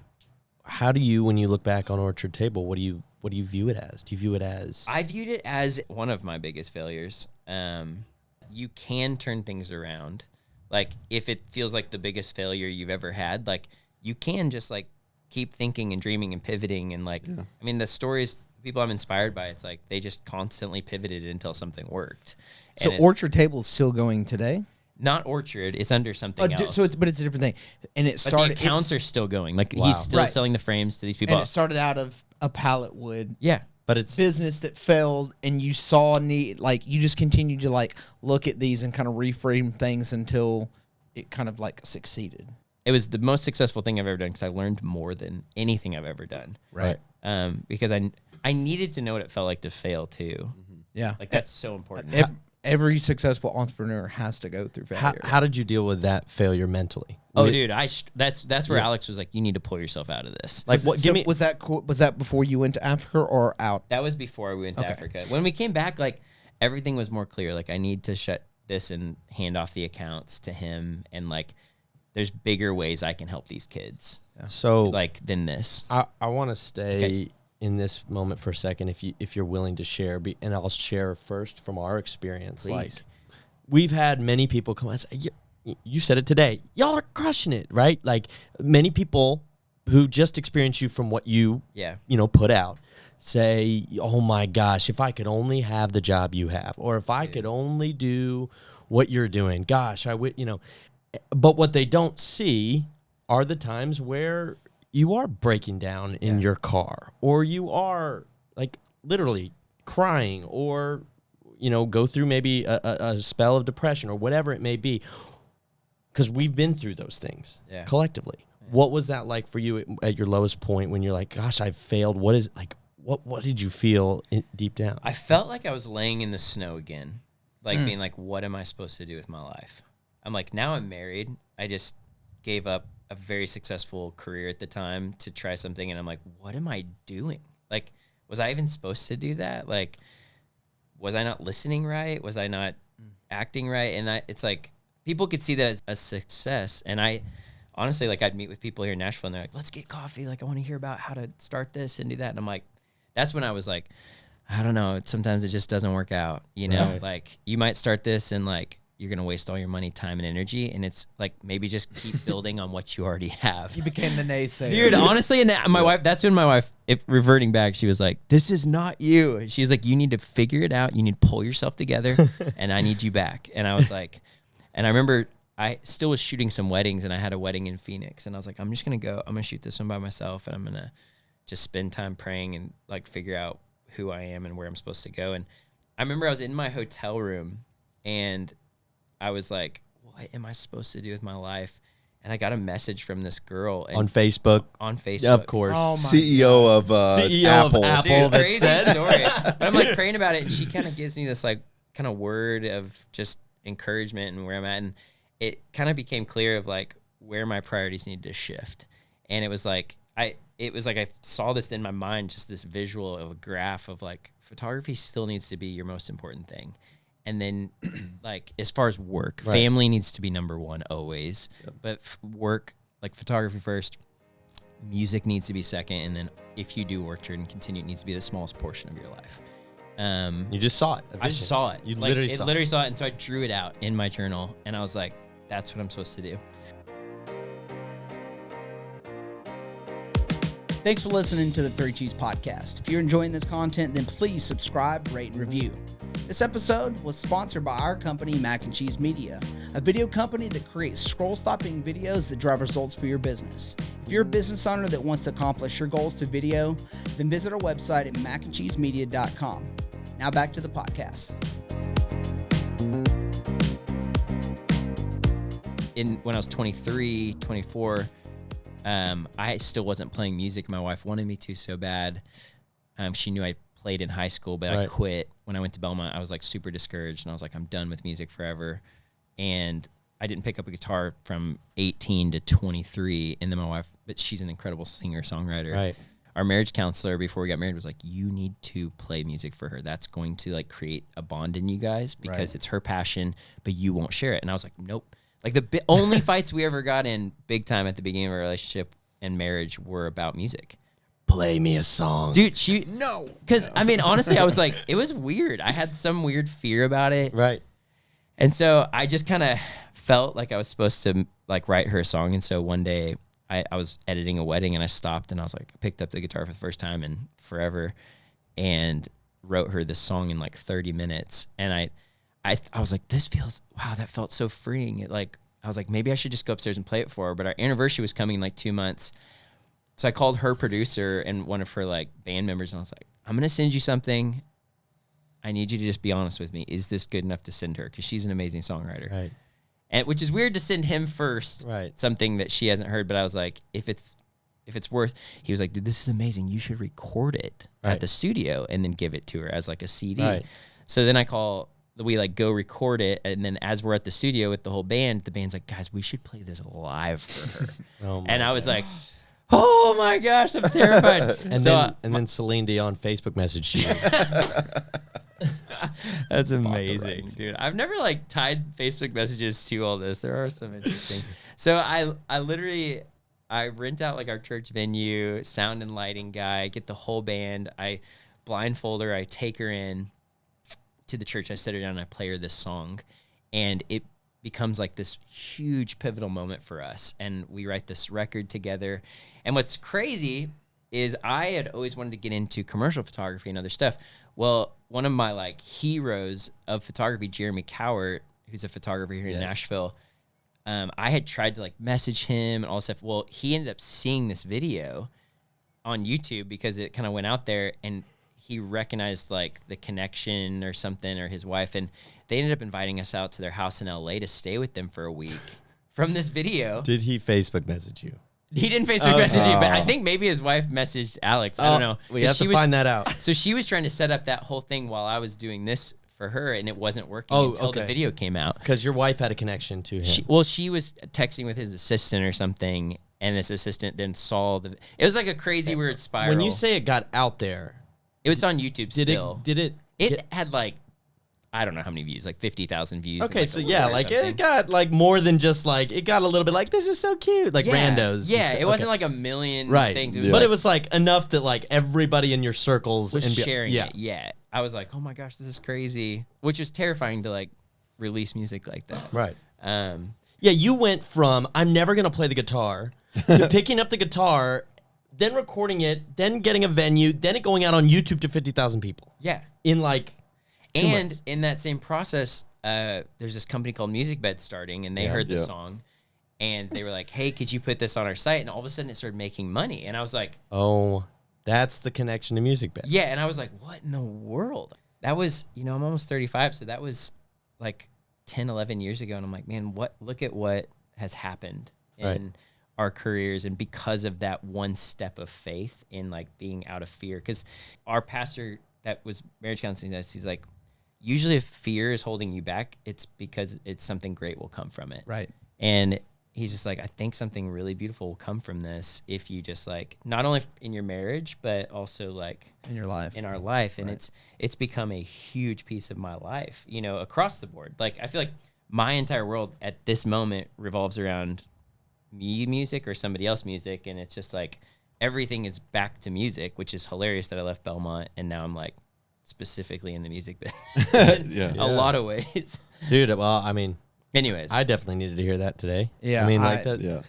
how do you, when you look back on Orchard Table, what do you view it as? Do you view it as? I viewed it as one of my biggest failures. You can turn things around. Like if it feels like the biggest failure you've ever had, like you can just like keep thinking and dreaming and pivoting. And like, I mean, the stories people I'm inspired by, it's like they just constantly pivoted until something worked. So And Orchard Table is still going today? not Orchard, it's under something else. So it's a different thing. And it but started the accounts are still going. Like Wow. he's still Right. selling the frames to these people. and it started out of a pallet wood Yeah. but it's business that failed, and you saw a need, like you just continued to like look at these and kind of reframe things until it kind of like succeeded. It was the most successful thing I've ever done because I learned more than anything I've ever done. right. Because I needed to know what it felt like to fail too. Yeah. Like that's so important. Every successful entrepreneur has to go through failure. How did you deal with that failure mentally? Oh, dude, that's where Alex was like, you need to pull yourself out of this. Like what? Give me. Was that before you went to Africa or out? That was before we went to Africa. When we came back, like everything was more clear. Like I need to shut this and hand off the accounts to him, and like there's bigger ways I can help these kids So like than this. I want to stay in this moment for a second, if you're willing to share, and I'll share first from our experience. Please. Like we've had many people come and say, you said it today. Y'all are crushing it, right? Like many people who just experience you from what you put out say, oh my gosh, if I could only have the job you have, or if I could only do what you're doing, gosh, I would, but what they don't see are the times where you are breaking down in your car, or you are like literally crying, or go through maybe a spell of depression or whatever it may be, because we've been through those things collectively. What was that like for you at your lowest point when you're like, gosh, I've failed? What is like, what did you feel deep down? I felt like I was laying in the snow again, like being like, what am I supposed to do with my life? I'm like, now I'm married. I just gave up a very successful career at the time to try something. And I'm like, what am I doing? Like, was I even supposed to do that? Like, was I not listening right? Was I not acting right? And it's like, people could see that as a success. And I honestly, like, I'd meet with people here in Nashville and they're like, let's get coffee. Like, I want to hear about how to start this and do that. And I'm like, that's when I was like, I don't know. Sometimes it just doesn't work out. Right. Like you might start this and like, you're going to waste all your money, time, and energy. And it's like, maybe just keep building on what you already have. You became the naysayer. Dude, honestly, and my wife, that's when my wife, reverting back, she was like, this is not you. And she's like, you need to figure it out. You need to pull yourself together and I need you back. And I was like, and I remember I still was shooting some weddings and I had a wedding in Phoenix and I was like, I'm just going to go, I'm going to shoot this one by myself and I'm going to just spend time praying and like figure out who I am and where I'm supposed to go. And I remember I was in my hotel room and I was like, what am I supposed to do with my life? And I got a message from this girl on Facebook. Of course. Oh CEO of Apple. Dude, that crazy said. story. But I'm like praying about it, and she kind of gives me this like kind of word of just encouragement and where I'm at, and it kind of became clear of like where my priorities needed to shift. And it was like I saw this in my mind, just this visual of a graph of like photography still needs to be your most important thing. And then, like, as far as work, family needs to be number one always. Yep. But work, like photography first, music needs to be second. And then if you do work and continue, it needs to be the smallest portion of your life. You just saw it. I saw it. You like, literally saw it. And so I drew it out in my journal. And I was like, that's what I'm supposed to do. Thanks for listening to the Three Cheese Podcast. If you're enjoying this content, then please subscribe, rate, and review. This episode was sponsored by our company, Mac and Cheese Media, a video company that creates scroll-stopping videos that drive results for your business. If you're a business owner that wants to accomplish your goals through video, then visit our website at macandcheesemedia.com. Now back to the podcast. When I was 23, 24, I still wasn't playing music. My wife wanted me to so bad. She knew I played in high school, but I quit. When I went to Belmont, I was like super discouraged, and I was like, I'm done with music forever. And I didn't pick up a guitar from 18 to 23. And then my wife, but she's an incredible singer, songwriter. Right. Our marriage counselor before we got married was like, you need to play music for her. That's going to like create a bond in you guys because it's her passion, but you won't share it. And I was like, nope. Like the only fights we ever got in big time at the beginning of our relationship and marriage were about music. Play me a song. Dude, because I mean, honestly, I was like, it was weird. I had some weird fear about it. Right. And so I just kind of felt like I was supposed to like write her a song. And so one day I was editing a wedding and I stopped and I was like, I picked up the guitar for the first time in forever and wrote her this song in like 30 minutes. And I was like, that felt so freeing. I was like, maybe I should just go upstairs and play it for her. But our anniversary was coming in like 2 months. So I called her producer and one of her like band members and I was like, I'm going to send you something. I need you to just be honest with me. Is this good enough to send her? Because she's an amazing songwriter. Right. And which is weird to send him first. Right. Something that she hasn't heard. But I was like, if it's worth, he was like, dude, this is amazing. You should record it at the studio and then give it to her as like a CD. Right. So then we like go record it. And then as we're at the studio with the whole band, the band's like, guys, we should play this live for her. And I was like, oh my gosh, I'm terrified. And then Celine Dion Facebook messaged you. That's amazing, dude. I've never like tied Facebook messages to all this. There are some interesting. So I literally rent out like our church venue, sound and lighting guy, get the whole band. I blindfold her. I take her in to the church. I set her down and I play her this song. And becomes like this huge pivotal moment for us. And we write this record together. And what's crazy is I had always wanted to get into commercial photography and other stuff. Well, one of my like heroes of photography, Jeremy Cowart, who's a photographer here in Nashville, I had tried to like message him and all this stuff. Well, he ended up seeing this video on YouTube because it kind of went out there, and he recognized like the connection or something, or his wife, and they ended up inviting us out to their house in LA to stay with them for a week from this video. Did he Facebook message you? He didn't Facebook message me, but I think maybe his wife messaged Alex. I don't know. We have to find that out. So she was trying to set up that whole thing while I was doing this for her, and it wasn't working until the video came out. Because your wife had a connection to him. She was texting with his assistant or something, and this assistant then saw the. It was like a crazy weird spiral. When you say it got out there, it was on YouTube still. It had like, I don't know how many views, like 50,000 views. Okay, like so yeah, like it got like more than just like, it got a little bit like, this is so cute, like randos. Yeah, it wasn't like a million things. It was but it was like enough that like everybody in your circles was sharing it. Yeah, I was like, oh my gosh, this is crazy, which was terrifying to like release music like that. Right. Yeah, you went from I'm never gonna play the guitar to picking up the guitar, then recording it, then getting a venue, then it going out on YouTube to 50,000 people. Yeah. In like. And in that same process, there's this company called MusicBed starting, and they heard the song, and they were like, hey, could you put this on our site? And all of a sudden, it started making money. And I was like, oh, that's the connection to MusicBed. Yeah, and I was like, what in the world? That was, I'm almost 35, so that was like 10, 11 years ago. And I'm like, man, look at what has happened in our careers, and because of that one step of faith in like being out of fear. Because our pastor that was marriage counseling us, he's like, usually if fear is holding you back, it's because it's something great will come from it. Right. And he's just like, I think something really beautiful will come from this if you just like, not only in your marriage, but also like in your life, in our life. And it's become a huge piece of my life, across the board. Like, I feel like my entire world at this moment revolves around me music or somebody else music. And it's just like, everything is back to music, which is hilarious that I left Belmont and now I'm like, specifically in the music business. A lot of ways. Dude, well, I mean, anyways, I definitely needed to hear that today. Yeah. I mean, like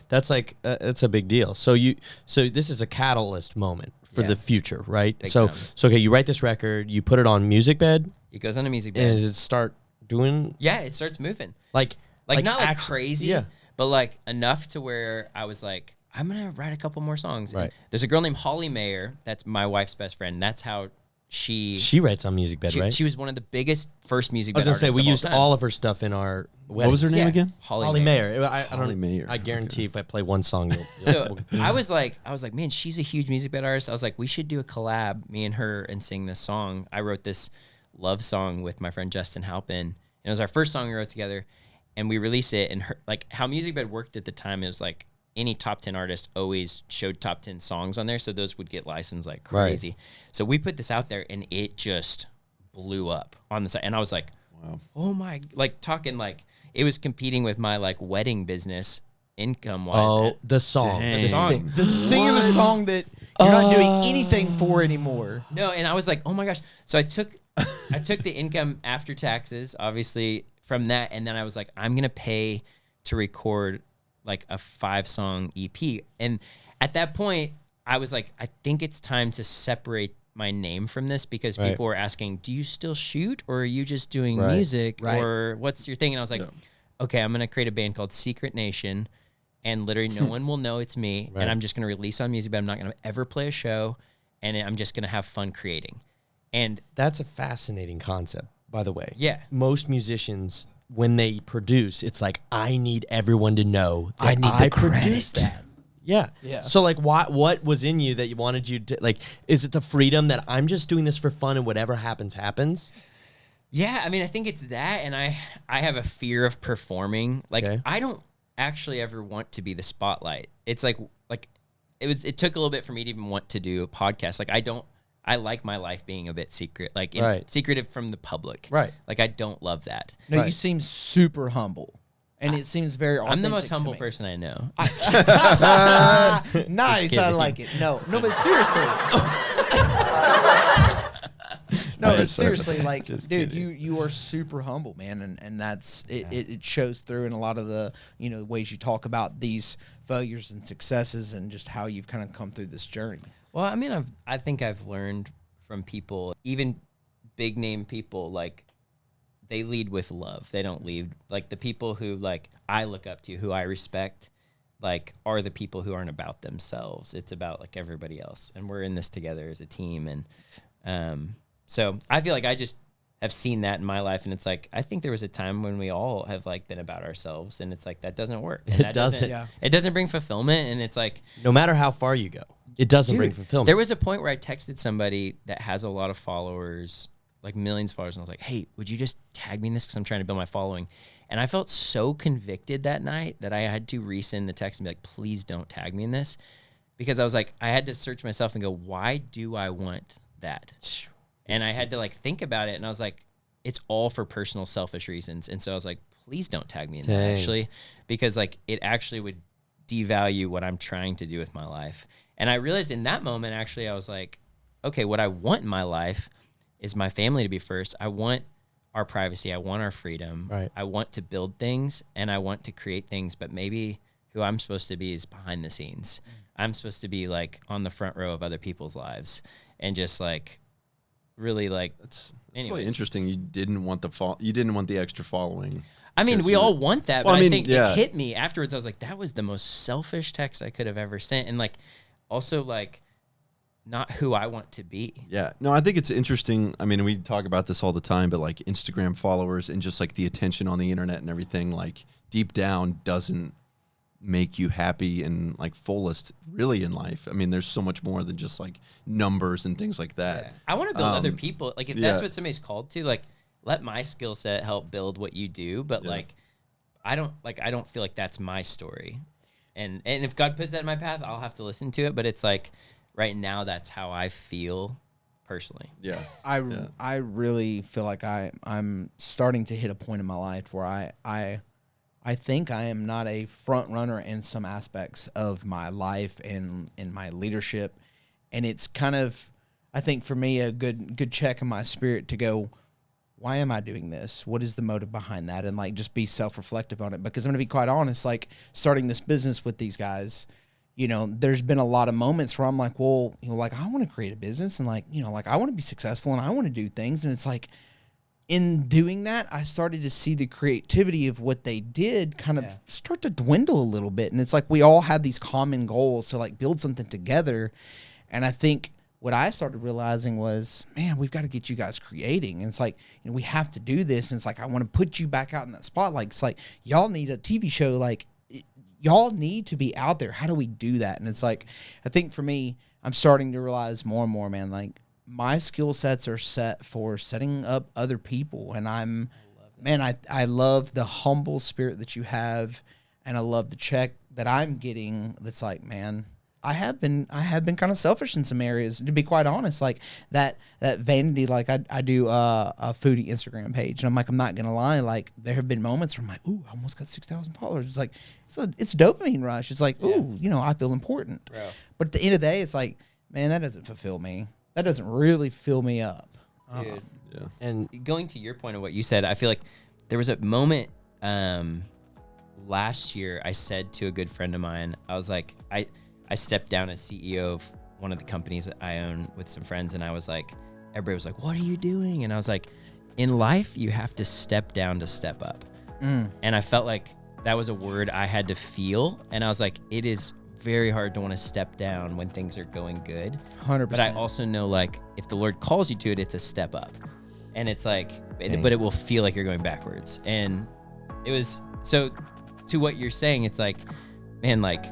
that's like, it's a big deal. So this is a catalyst moment for the future, right? So okay, you write this record, you put it on MusicBed. It goes on a MusicBed. And does it start doing? Yeah, it starts moving. Like not like crazy, but like enough to where I was like, I'm going to write a couple more songs. Right. And there's a girl named Holly Mayer. That's my wife's best friend. That's how she writes on MusicBed, right? She was one of the biggest first MusicBed I was going to say, we used time. all of her stuff in our wedding. What was her name again? Holly Mayer. Holly Mayer. I guarantee if I play one song, so I was like, man, she's a huge MusicBed artist. I was like, we should do a collab, me and her, and sing this song. I wrote this love song with my friend Justin Halpin, and it was our first song we wrote together, and we released it. And like how MusicBed worked at the time, it was like any top 10 artist always showed top 10 songs on there, so those would get licensed like crazy. Right. So we put this out there, and it just blew up on the site. And I was like, wow. Oh my, like talking like it was competing with my like wedding business income-wise. Oh, the song. Dang. The song. Singing the song that you're not doing anything for anymore. No, and I was like, oh my gosh. So I took the income after taxes, obviously, from that, and then I was like, I'm going to pay to record like a 5-song EP. And at that point, I was like, I think it's time to separate my name from this, because people were asking, do you still shoot, or are you just doing music, or what's your thing? And I was like, okay, I'm going to create a band called Secret Nation, and literally no one will know it's me, and I'm just going to release on music, but I'm not going to ever play a show, and I'm just going to have fun creating. And that's a fascinating concept, by the way. Yeah. Most musicians, when they produce, it's like, I need everyone to know that I produced that. Yeah. So like, what was in you that you wanted you to, like, is it the freedom that I'm just doing this for fun and whatever happens, happens? Yeah, I mean, I think it's that, and I have a fear of performing. Like, I don't actually ever want to be the spotlight. It's like it took a little bit for me to even want to do a podcast. Like, I like my life being a bit secret, like secretive from the public. Right. Like, I don't love that. No, you seem super humble, and it seems very authentic. I'm the most humble person I know. Nice, I like it. No, but seriously. No, but Sorry. seriously, like, Just dude, kidding. you are super humble, man, and that's it. It shows through in a lot of the ways you talk about these failures and successes, and just how you've kind of come through this journey. Well, I mean, I think I've learned from people, even big name people, like they lead with love. They don't lead like the people who like I look up to, who I respect, like are the people who aren't about themselves. It's about like everybody else, and we're in this together as a team. And so I feel like I just have seen that in my life, and it's like I think there was a time when we all have like been about ourselves, and it's like that doesn't work. And It that doesn't. Yeah. It doesn't bring fulfillment, and it's like No matter how far you go, it doesn't bring Dude, fulfillment. there was a point where I texted somebody that has a lot of followers, like millions of followers, and I was like, hey, would you just tag me in this because I'm trying to build my following? And I felt so convicted that night that I had to resend the text and be like, please don't tag me in this. Because I was like, I had to search myself and go, why do I want that? And I had to like think about it, and I was like, it's all for personal selfish reasons. And so I was like, please don't tag me in that Dang. actually, because like it actually would devalue what I'm trying to do with my life. And I realized in that moment, actually, I was like, okay, what I want in my life is my family to be first. I want our privacy. I want our freedom. Right. I want to build things and I want to create things, but maybe who I'm supposed to be is behind the scenes. I'm supposed to be like on the front row of other people's lives and just like really like, That's anyways. really interesting. You didn't want you didn't want the extra following. I mean, Because we you're- all want that, Well, but I I mean, think yeah. it hit me afterwards. I was like, that was the most selfish text I could have ever sent. And like, also like not who I want to be. Yeah. No, I think it's interesting. I mean, we talk about this all the time, but like Instagram followers and just like the attention on the internet and everything, like deep down doesn't make you happy and like fullest really in life. I mean, there's so much more than just like numbers and things like that. Yeah. I want to build other people. Like if yeah. that's what somebody's called to, like let my skill set help build what you do. But Yeah. like, I don't feel like that's my story. And if God puts that in my path, I'll have to listen to it. But it's like right now, that's how I feel personally. Yeah. I really feel like I'm starting to hit a point in my life where I think I am not a front runner in some aspects of my life and in my leadership, and it's kind of, I think for me, a good check in my spirit to go, why am I doing this? What is the motive behind that? And like just be self-reflective on it, because I'm going to be quite honest, like starting this business with these guys, you know, there's been a lot of moments where I'm like, well, you know, like I want to create a business and like, you know, like I want to be successful and I want to do things. And it's like, in doing that, I started to see the creativity of what they did kind of start to dwindle a little bit. And it's like we all had these common goals to like build something together. And I think what I started realizing was, man, we've got to get you guys creating. And it's like, you know, we have to do this. And it's like, I want to put you back out in that spotlight. It's like, y'all need a TV show. Like, y'all need to be out there. How do we do that? And it's like, I think for me, I'm starting to realize more and more, man, like, my skill sets are set for setting up other people. And I love the humble spirit that you have. And I love the check that I'm getting. That's like, man, I have been kind of selfish in some areas, to be quite honest. Like that vanity, like I do a foodie Instagram page, and I'm like, I'm not going to lie. Like there have been moments where I'm like, ooh, I almost got 6,000 followers. It's like, it's a dopamine rush. It's like, ooh, you know, I feel important. Bro. But at the end of the day, it's like, man, that doesn't fulfill me. That doesn't really fill me up. Dude. Yeah. And Going to your point of what you said, I feel like there was a moment last year I said to a good friend of mine, I was like, I stepped down as CEO of one of the companies that I own with some friends, and I was like, everybody was like, what are you doing? And I was like, in life, you have to step down to step up. And I felt like that was a word I had to feel. And I was like, it is very hard to want to step down when things are going good. 100%. But I also know, like, if the Lord calls you to it, it's a step up. And it's like, but it will feel like you're going backwards. And it was, so to what you're saying, it's like, man, like,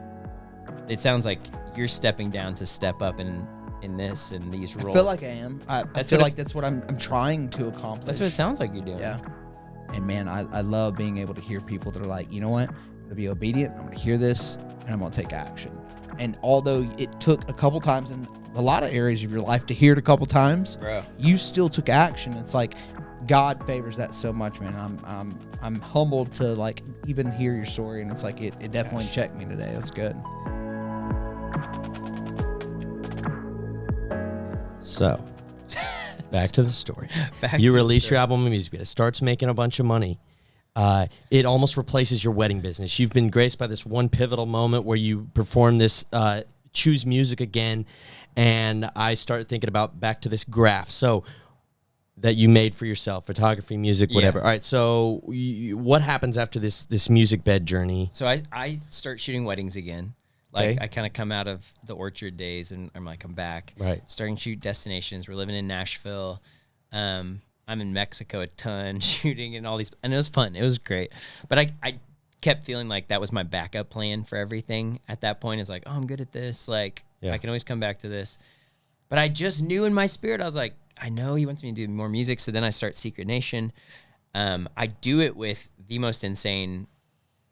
it sounds like you're stepping down to step up in this and these roles. I feel like I am. I That's feel what like that's what I'm trying to accomplish. That's what it sounds like you're doing. Yeah. And man, I love being able to hear people that are like, you know what? I'm going to be obedient. I'm going to hear this and I'm going to take action. And although it took a couple times in a lot of areas of your life to hear it a couple times, Bro. you still took action. It's like God favors that so much, man. I'm humbled to like even hear your story, and it's like it definitely checked me today. It's good. so Back to the story. Back You to the release story. your album of music. It starts making a bunch of money. It almost replaces your wedding business. You've been graced by this one pivotal moment where you perform this choose music again, and I started thinking about back to this graph. So that you made for yourself, photography, music, whatever. Yeah. All right. So what happens after this music bed journey? So I start shooting weddings again. Like, Okay. I kind of come out of the Orchard days, and I'm like, I'm back. Right. Starting to shoot destinations. We're living in Nashville. I'm in Mexico a ton, shooting and all these, and it was fun. It was great. But I kept feeling like that was my backup plan for everything at that point. It's like, oh, I'm good at this. Like, Yeah. I can always come back to this. But I just knew in my spirit, I was like, I know he wants me to do more music. So then I start Secret Nation. I do it with the most insane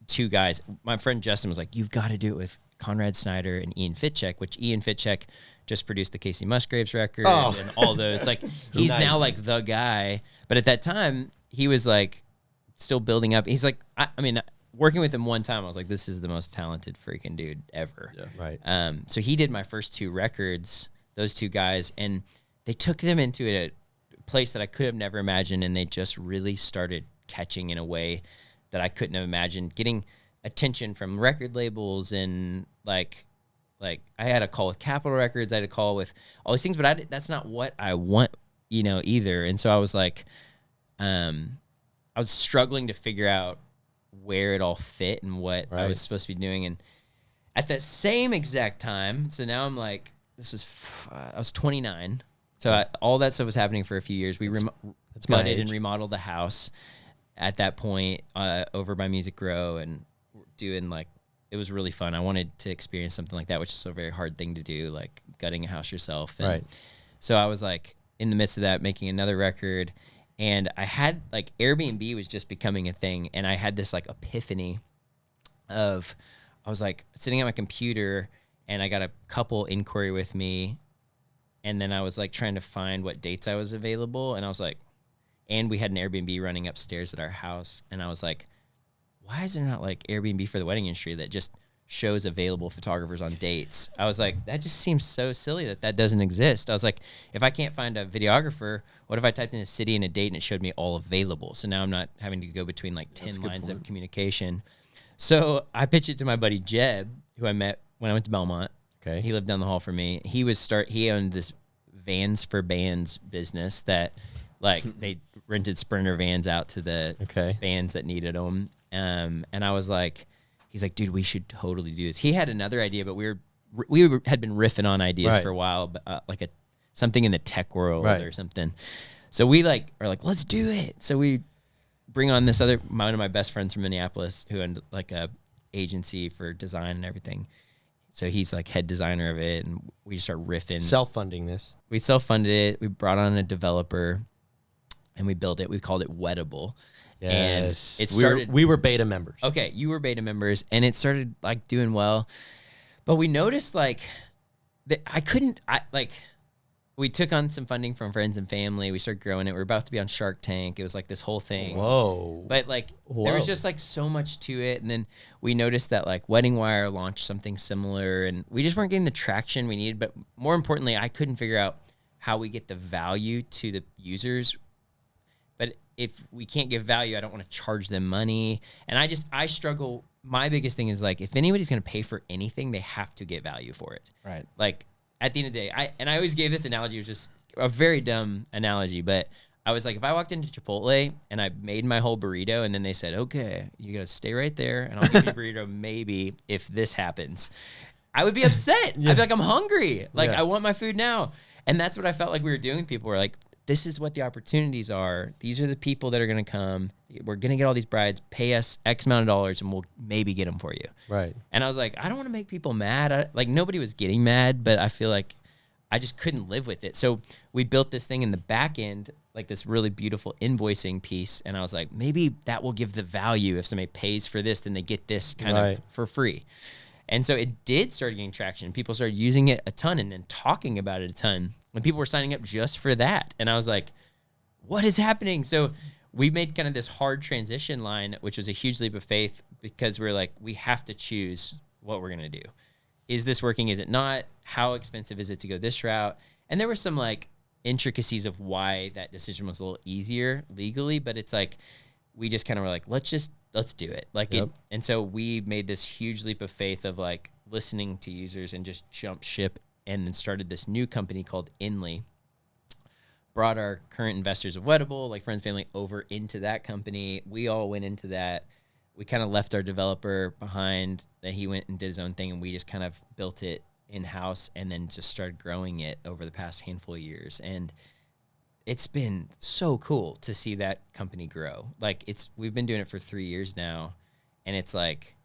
two guys. My friend Justin was like, you've got to do it with Conrad Snyder and Ian Fitchek, which Ian Fitchek just produced the Casey Musgraves record and all those. Like, he's Nice. now like the guy. But at that time, he was like still building up. He's like, I mean, working with him one time, I was like, this is the most talented freaking dude ever. Yeah. Right. So he did my first two records, those two guys, and they took them into a place that I could have never imagined, and they just really started catching in a way that I couldn't have imagined, getting attention from record labels, and like I had a call with Capitol Records, I had a call with all these things, but that's not what I want, either. And so I was like, I was struggling to figure out where it all fit and what I was supposed to be doing. And at that same exact time, so now I'm like, I was 29. So all that stuff was happening for a few years. We that's my gutted and age. remodeled the house at that point over by Music Row, and doing it was really fun. I wanted to experience something like that, which is a very hard thing to do, like gutting a house yourself. And Right. so I was like in the midst of that, making another record, and I had like Airbnb was just becoming a thing, and I had this like epiphany of, I was like sitting at my computer, and I got a couple inquiry with me. And then I was like trying to find what dates I was available. And I was like, and we had an Airbnb running upstairs at our house. And I was like, why is there not like Airbnb for the wedding industry that just shows available photographers on dates? I was like, that just seems so silly that doesn't exist. I was like, if I can't find a videographer, what if I typed in a city and a date and it showed me all available? So now I'm not having to go between like 10 lines of communication. So I pitched it to my buddy Jeb, who I met when I went to Belmont. Okay. He lived down the hall from me. He owned this vans for bands business that like they rented Sprinter vans out to the bands that needed them. And I was like, he's like, dude, we should totally do this. He had another idea, but we had been riffing on ideas for a while, but like something in the tech world or something. So we are like, let's do it. So we bring on this one of my best friends from Minneapolis who owned like a agency for design and everything. So he's like head designer of it, and we just start riffing. Self-funding this. We self-funded it. We brought on a developer, and we built it. We called it Wettable. Yes. And it started. We were beta members. Okay, you were beta members, and it started like doing well. But we noticed like that we took on some funding from friends and family. We started growing it. We were about to be on Shark Tank. It was like this whole thing. Whoa. But there was just like so much to it. And then we noticed that like Wedding Wire launched something similar, and we just weren't getting the traction we needed. But more importantly, I couldn't figure out how we get the value to the users. But if we can't give value, I don't want to charge them money. And I struggle. My biggest thing is like, if anybody's going to pay for anything, they have to get value for it. Right. Like, at the end of the day, I always gave this analogy. It was just a very dumb analogy, but I was like, if I walked into Chipotle and I made my whole burrito, and then they said, okay, you got to stay right there, and I'll give you a burrito maybe if this happens, I would be upset. I'd be like, I'm hungry. Like, I want my food now. And that's what I felt like we were doing. People were like, this is what the opportunities are. These are the people that are going to come. We're going to get all these brides, pay us X amount of dollars, and we'll maybe get them for you. Right. And I was like, I don't want to make people mad. Nobody was getting mad, but I feel like I just couldn't live with it. So we built this thing in the back end, like this really beautiful invoicing piece. And I was like, maybe that will give the value. If somebody pays for this, then they get this kind of for free. And so it did start getting traction. People started using it a ton and then talking about it a ton. And people were signing up just for that. And I was like, what is happening? So we made kind of this hard transition line, which was a huge leap of faith, because we're like, we have to choose what we're going to do. Is this working? Is it not? How expensive is it to go this route? And there were some like intricacies of why that decision was a little easier legally, but it's like we just kind of were like, let's do it. Like and so we made this huge leap of faith of like listening to users and just jump ship and then started this new company called Inly. Brought our current investors of Wettable, like friends, family, over into that company. We all went into that. We kind of left our developer behind, that he went and did his own thing, and we just kind of built it in-house and then just started growing it over the past handful of years. And it's been so cool to see that company grow. Like we've been doing it for 3 years now, and it's like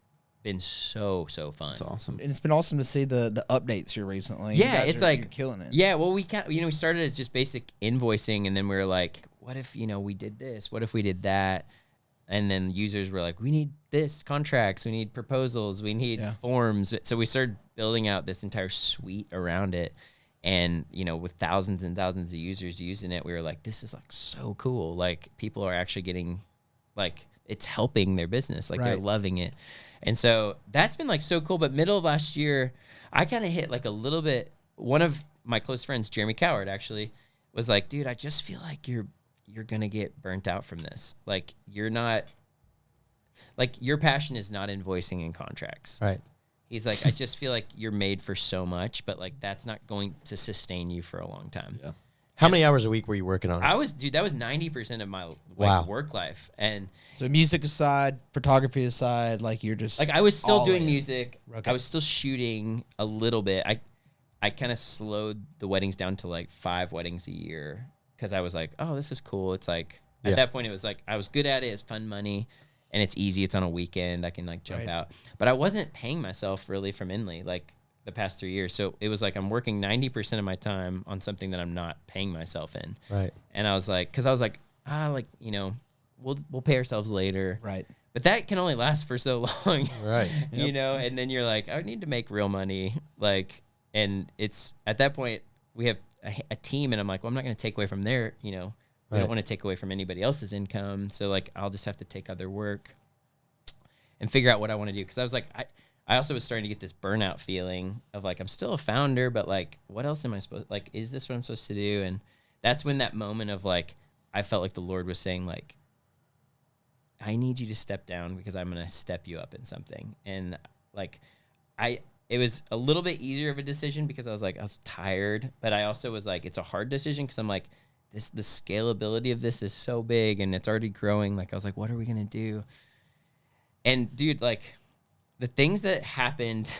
been so fun. It's awesome. And it's been awesome to see the updates here recently. Yeah, it's like you're killing it. Yeah, well, we started as just basic invoicing, and then we were like, what if we did this? What if we did that? And then users were like, we need this, contracts, we need proposals, we need forms. So we started building out this entire suite around it. And, with thousands and thousands of users using it, we were like, this is like so cool. Like people are actually getting, like, it's helping their business. Like they're loving it. And so that's been like so cool. But middle of last year, I kind of hit like a little bit. One of my close friends, Jeremy Coward, actually was like, dude, I just feel like you're going to get burnt out from this. Like you're not, like your passion is not invoicing and contracts. Right. He's like, I just feel like you're made for so much, but like that's not going to sustain you for a long time. Yeah. How many hours a week were you working on it? That was 90% of my work life. And so music aside, photography aside, like you're just like I was still all doing in. music. Okay. I was still shooting a little bit. I kind of slowed the weddings down to like 5 weddings a year because I was like, oh, this is cool. It's like at that point it was like I was good at it. It's fun money. And it's easy. It's on a weekend. I can like jump out. But I wasn't paying myself really from Inly like the past 3 years. So it was like I'm working 90% of my time on something that I'm not paying myself in. Right. And I was like, because I was like, we'll pay ourselves later. Right. But that can only last for so long. Right. And then you're like, I need to make real money. Like, and it's at that point we have a team, and I'm like, well, I'm not going to take away from their, I don't want to take away from anybody else's income. So like, I'll just have to take other work and figure out what I want to do. Cause I was like, I also was starting to get this burnout feeling of like, I'm still a founder, but like, what else am I supposed, like, is this what I'm supposed to do? And that's when that moment of like, I felt like the Lord was saying like, I need you to step down because I'm going to step you up in something. And like, it was a little bit easier of a decision because I was tired, but I also was like, it's a hard decision. Cause I'm like, the scalability of this is so big and it's already growing. Like, I was like, what are we going to do? And dude, like the things that happened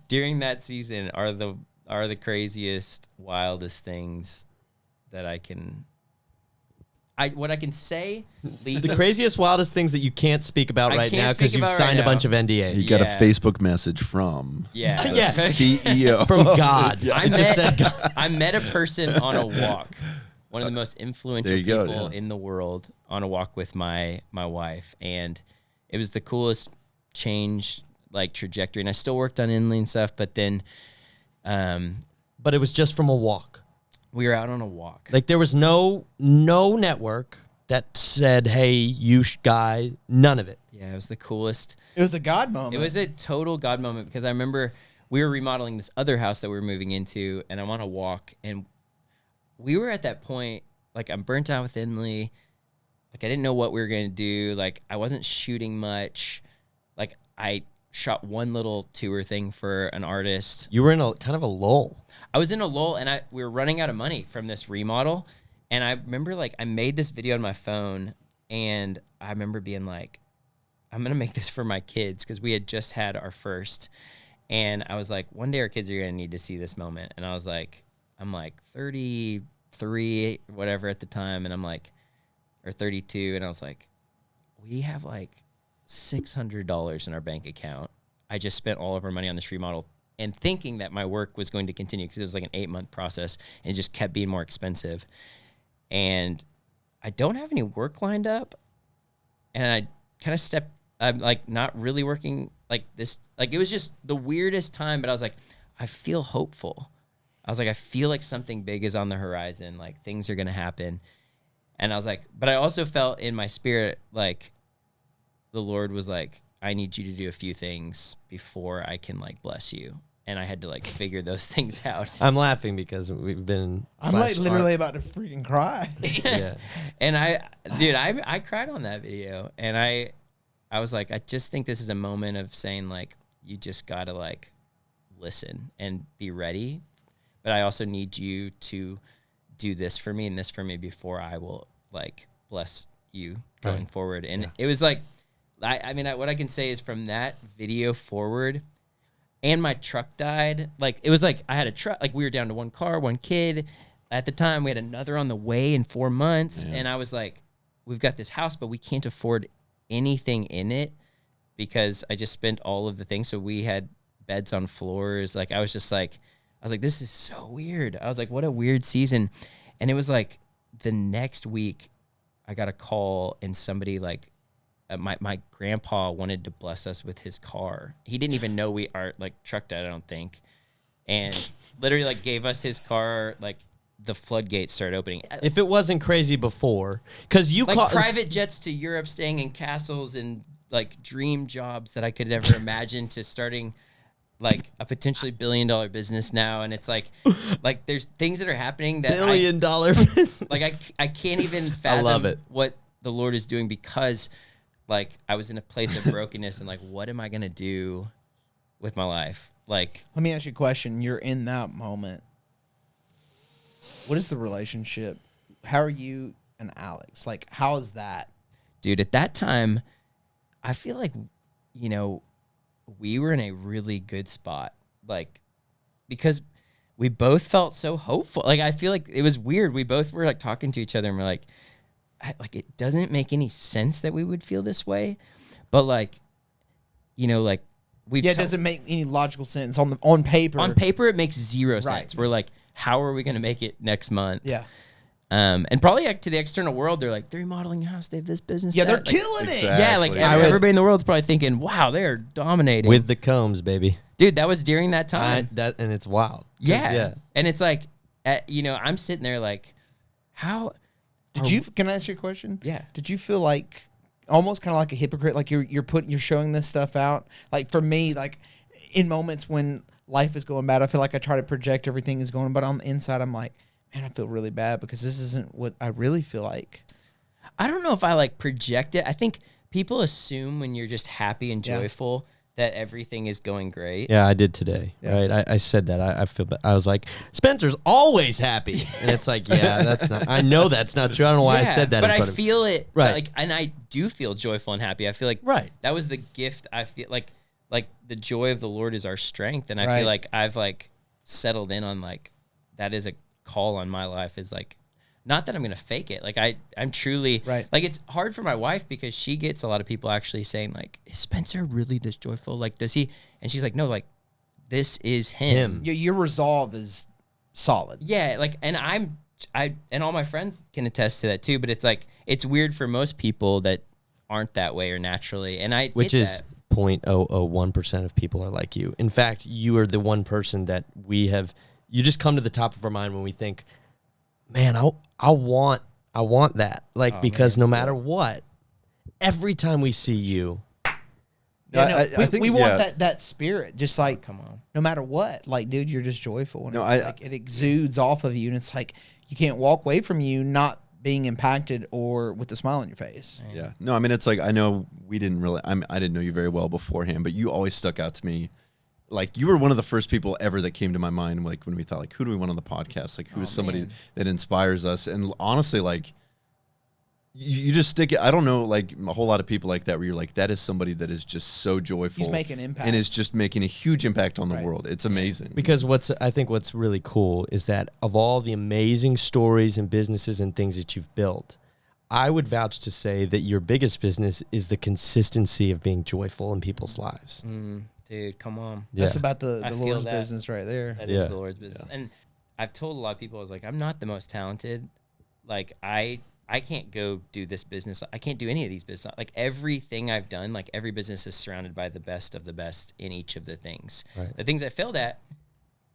during that season are the craziest, wildest things that what I can say. The craziest, wildest things that you can't speak about right now because you've signed a bunch of NDAs. You got a Facebook message from the CEO. From God. I met a person on a walk, one of the most influential people in the world, on a walk with my wife, and it was the coolest change, like trajectory. And I still worked on Inly and stuff, but then, but it was just from a walk. We were out on a walk. Like there was no network that said, "Hey, you guy," none of it. Yeah, it was the coolest. It was a God moment. It was a total God moment because I remember we were remodeling this other house that we were moving into, and I'm on a walk, and we were at that point, like I'm burnt out with Inly. Like I didn't know what we were going to do. Like I wasn't shooting much. Like I shot one little tour thing for an artist. You were in a kind of a lull. I was in a lull, and we were running out of money from this remodel. And I remember like I made this video on my phone, and I remember being like, I'm going to make this for my kids because we had just had our first. And I was like, one day our kids are going to need to see this moment. And I was like, I'm like 33, whatever at the time. And I'm like, or 32. And I was like, we have like $600 in our bank account. I just spent all of our money on this remodel and thinking that my work was going to continue because it was like an 8-month process and it just kept being more expensive. And I don't have any work lined up. And I kind of I'm like not really working like this. Like it was just the weirdest time, but I was like, I feel hopeful. I was like, I feel like something big is on the horizon. Like things are going to happen. And I was like, but I also felt in my spirit, like the Lord was like, I need you to do a few things before I can like bless you. and I had to like figure those things out. I'm laughing because we've been. I'm like literally about to freaking cry. Yeah. And I cried on that video, and I was like, I just think this is a moment of saying like, you just gotta like listen and be ready, but I also need you to do this for me and this for me before I will like bless you going forward. And it was like, I mean, what I can say is from that video forward, and my truck died. Like, it was like I had a truck, like we were down to one car, one kid. At the time, we had another on the way in 4 months. Yeah. And I was like, we've got this house, but we can't afford anything in it because I just spent all of the things. So we had beds on floors. Like, I was like, this is so weird. I was like, what a weird season. And it was like the next week I got a call, and somebody like, my grandpa wanted to bless us with his car. He didn't even know our like truck died, I don't think. And literally like gave us his car, like the floodgates started opening. If it wasn't crazy before, because you like private jets to Europe, staying in castles, and like dream jobs that I could never imagine, to starting like a potentially $1 billion business now. And it's like there's things that are happening that $1 billion business. Like I can't even fathom I love it. What the Lord is doing, because like I was in a place of brokenness and like, what am I going to do with my life? Like, let me ask you a question. You're in that moment. What is the relationship? How are you and Alex? Like, how is that? Dude, at that time, I feel like, you know, we were in a really good spot. Like, because we both felt so hopeful. Like, I feel like it was weird. We both were like talking to each other, and we're like, it doesn't make any sense that we would feel this way, but like, you know, like it doesn't make any logical sense on paper. On paper, it makes zero sense. We're like, how are we going to make it next month? Yeah. And probably like, to the external world, they're like, they're remodeling a house, they have this business. Yeah, that. they're like, killing it. Exactly. Yeah, like everybody in the world's probably thinking, wow, they're dominating with the combs, baby. Dude, that was during that time. And it's wild. Yeah. And it's like, you know, I'm sitting there like, how... Can I ask you a question? Yeah. Did you feel like almost kind of like a hypocrite? Like you're showing this stuff out? Like for me, like in moments when life is going bad, I feel like I try to project everything is going, but on the inside, I'm like, man, I feel really bad because this isn't what I really feel like. I don't know if I like project it. I think people assume when you're just happy and joyful that everything is going great. Yeah, I did today. Yeah. Right, I said that. I feel. I was like, Spencer's always happy, and it's like, yeah, that's not. I know that's not true. I don't know why I said that. But in front I feel it. Right. Like, and I do feel joyful and happy. I feel like that was the gift. I feel like the joy of the Lord is our strength, and I feel like I've like settled in on like that is a call on my life. Is like, not that I'm going to fake it. Like I'm truly like, it's hard for my wife because she gets a lot of people actually saying like, is Spencer really this joyful? Like, does he? And she's like, no, like this is him. Your resolve is solid. Yeah. Like, and and all my friends can attest to that too, but it's like, it's weird for most people that aren't that way or naturally. And which is 0.001% of people are like you. In fact, you are the one person that you just come to the top of our mind when we think, man, I want that. Like, because no matter what, every time we see you, I think we want that spirit. Just like, come on, no matter what, like, dude, you're just joyful, and like it exudes off of you, and it's like you can't walk away from you not being impacted or with a smile on your face. Yeah, no, I mean, it's like, I know we didn't really, I didn't know you very well beforehand, but you always stuck out to me. Like, you were one of the first people ever that came to my mind, like, when we thought, like, who do we want on the podcast? Like, who is somebody that inspires us? And honestly, like, you just stick it. I don't know, like, a whole lot of people like that where you're like, that is somebody that is just so joyful. He's making an impact. And is just making a huge impact on the world. It's amazing. Because I think what's really cool is that of all the amazing stories and businesses and things that you've built, I would vouch to say that your biggest business is the consistency of being joyful in people's lives. Dude, come on. That's about the Lord's business right there. That is the Lord's business. Yeah. And I've told a lot of people, I was like, I'm not the most talented. Like, I can't go do this business. I can't do any of these business. Like, everything I've done, like, every business is surrounded by the best of the best in each of the things. Right. The things I failed at,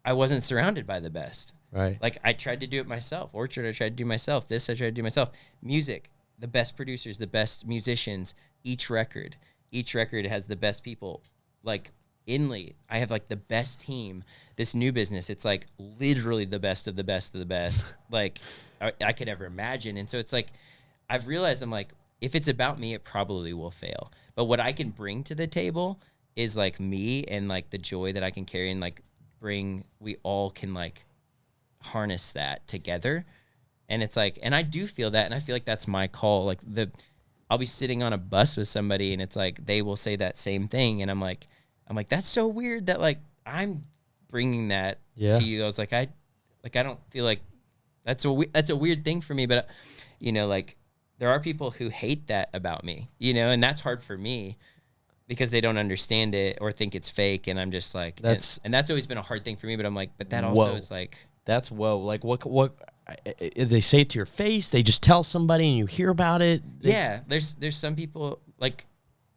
I wasn't surrounded by the best. Right. Like, I tried to do it myself. Orchard, I tried to do myself. This, I tried to do myself. Music, the best producers, the best musicians. Each record has the best people. Like, I have like the best team. This new business, it's like literally the best of the best of the best like I could ever imagine. And so it's like I've realized I'm like, if it's about me, it probably will fail. But what I can bring to the table is like me and like the joy that I can carry and like we all can like harness that together. And it's like, and I do feel that, and I feel like that's my call. Like I'll be sitting on a bus with somebody and it's like, they will say that same thing. And I'm like, that's so weird that like I'm bringing that to you. I was like, I don't feel like that's a weird thing for me, but you know, like there are people who hate that about me, you know, and that's hard for me because they don't understand it or think it's fake. And I'm just like, and that's always been a hard thing for me, but I'm like, but that also is like, that's whoa. Like what they say it to your face, they just tell somebody and you hear about it. Yeah. There's some people, like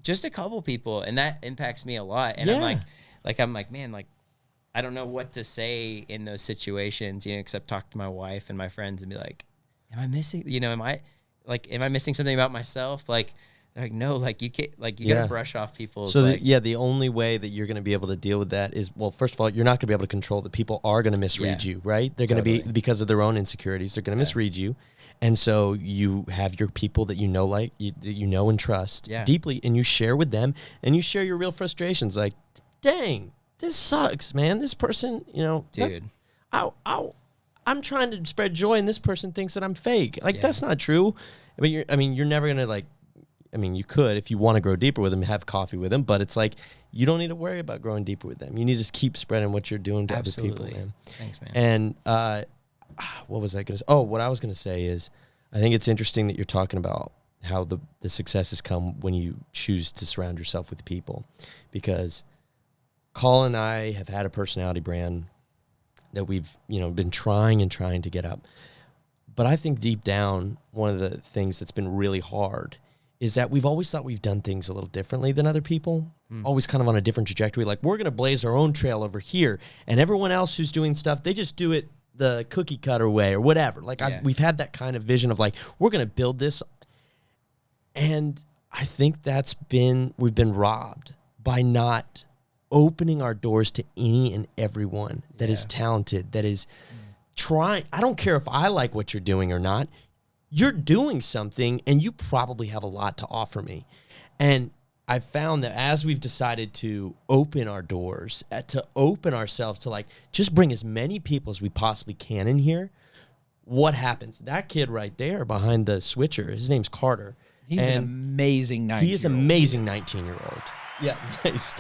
just a couple people, and that impacts me a lot. And I'm like, man, like, I don't know what to say in those situations, you know, except talk to my wife and my friends and be like, am I missing, you know, am I missing something about myself? Like, they're like, no, like you can't, like you gotta brush off people's. So like, the only way that you're going to be able to deal with that is, well, first of all, you're not going to be able to control that people are going to misread you, right? They're going to be, because of their own insecurities, they're going to misread you. And so you have your people that you know, like you know and trust deeply, and you share with them, and you share your real frustrations. Like, dang, this sucks, man. This person, you know, dude, I'm trying to spread joy, and this person thinks that I'm fake. Like, that's not true. You're never going to like. I mean, you could, if you want to grow deeper with them, have coffee with them, but it's like, you don't need to worry about growing deeper with them. You need to just keep spreading what you're doing to other people, man. Thanks, man. And what was I going to say? Oh, what I was going to say is, I think it's interesting that you're talking about how the success has come when you choose to surround yourself with people, because Colin and I have had a personality brand that we've, you know, been trying to get up. But I think deep down, one of the things that's been really hard is that we've always thought we've done things a little differently than other people, always kind of on a different trajectory. Like, we're going to blaze our own trail over here, and everyone else who's doing stuff, they just do it the cookie cutter way or whatever. Like, we've had that kind of vision of like, we're going to build this. And I think we've been robbed by not opening our doors to any and everyone that is talented, that is trying. I don't care if I like what you're doing or not. You're doing something, and you probably have a lot to offer me. And I've found that as we've decided to open our doors, to open ourselves to like just bring as many people as we possibly can in here, what happens? That kid right there behind the switcher, his name's Carter. He's an amazing 19-year-old. He is an amazing 19-year-old. Yeah, nice.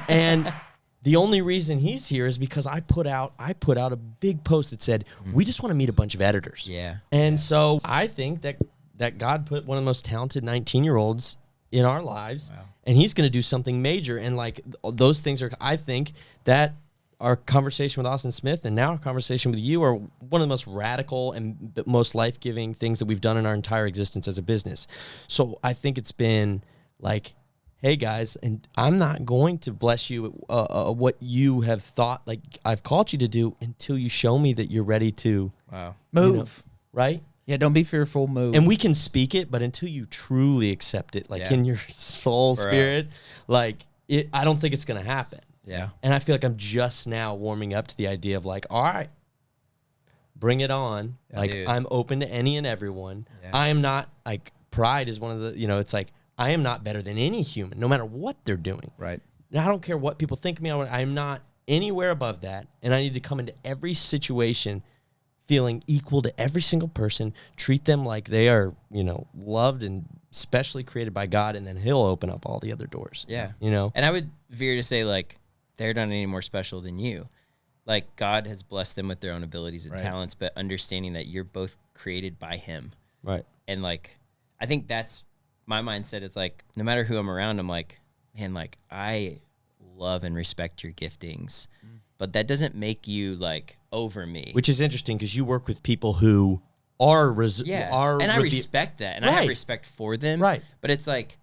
And the only reason he's here is because I put out a big post that said, we just want to meet a bunch of editors. Yeah. And so I think that God put one of the most talented 19-year-olds in our lives, and he's going to do something major. And like those things are, I think that our conversation with Austin Smith and now our conversation with you are one of the most radical and most life-giving things that we've done in our entire existence as a business. So I think it's been like, hey guys, and I'm not going to bless you what you have thought like I've called you to do until you show me that you're ready to move. You know, right? Yeah, don't be fearful, move. And we can speak it, but until you truly accept it, like in your soul, spirit, like I don't think it's going to happen. Yeah. And I feel like I'm just now warming up to the idea of like, all right, bring it on. Yeah, like, dude. I'm open to any and everyone. Yeah. I am not, like, pride is one of the, you know, it's like, I am not better than any human, no matter what they're doing. Right. Now, I don't care what people think of me. I'm not anywhere above that. And I need to come into every situation feeling equal to every single person, treat them like they are, you know, loved and specially created by God, and then he'll open up all the other doors. Yeah. You know? And I would veer to say, like, they're not any more special than you. Like, God has blessed them with their own abilities and talents, but understanding that you're both created by him. Right. And, like, I think that's my mindset is, like, no matter who I'm around, I'm like, man, like, I love and respect your giftings, but that doesn't make you, like, over me. Which is interesting because you work with people who are and I respect that, and I have respect for them. Right. But it's like,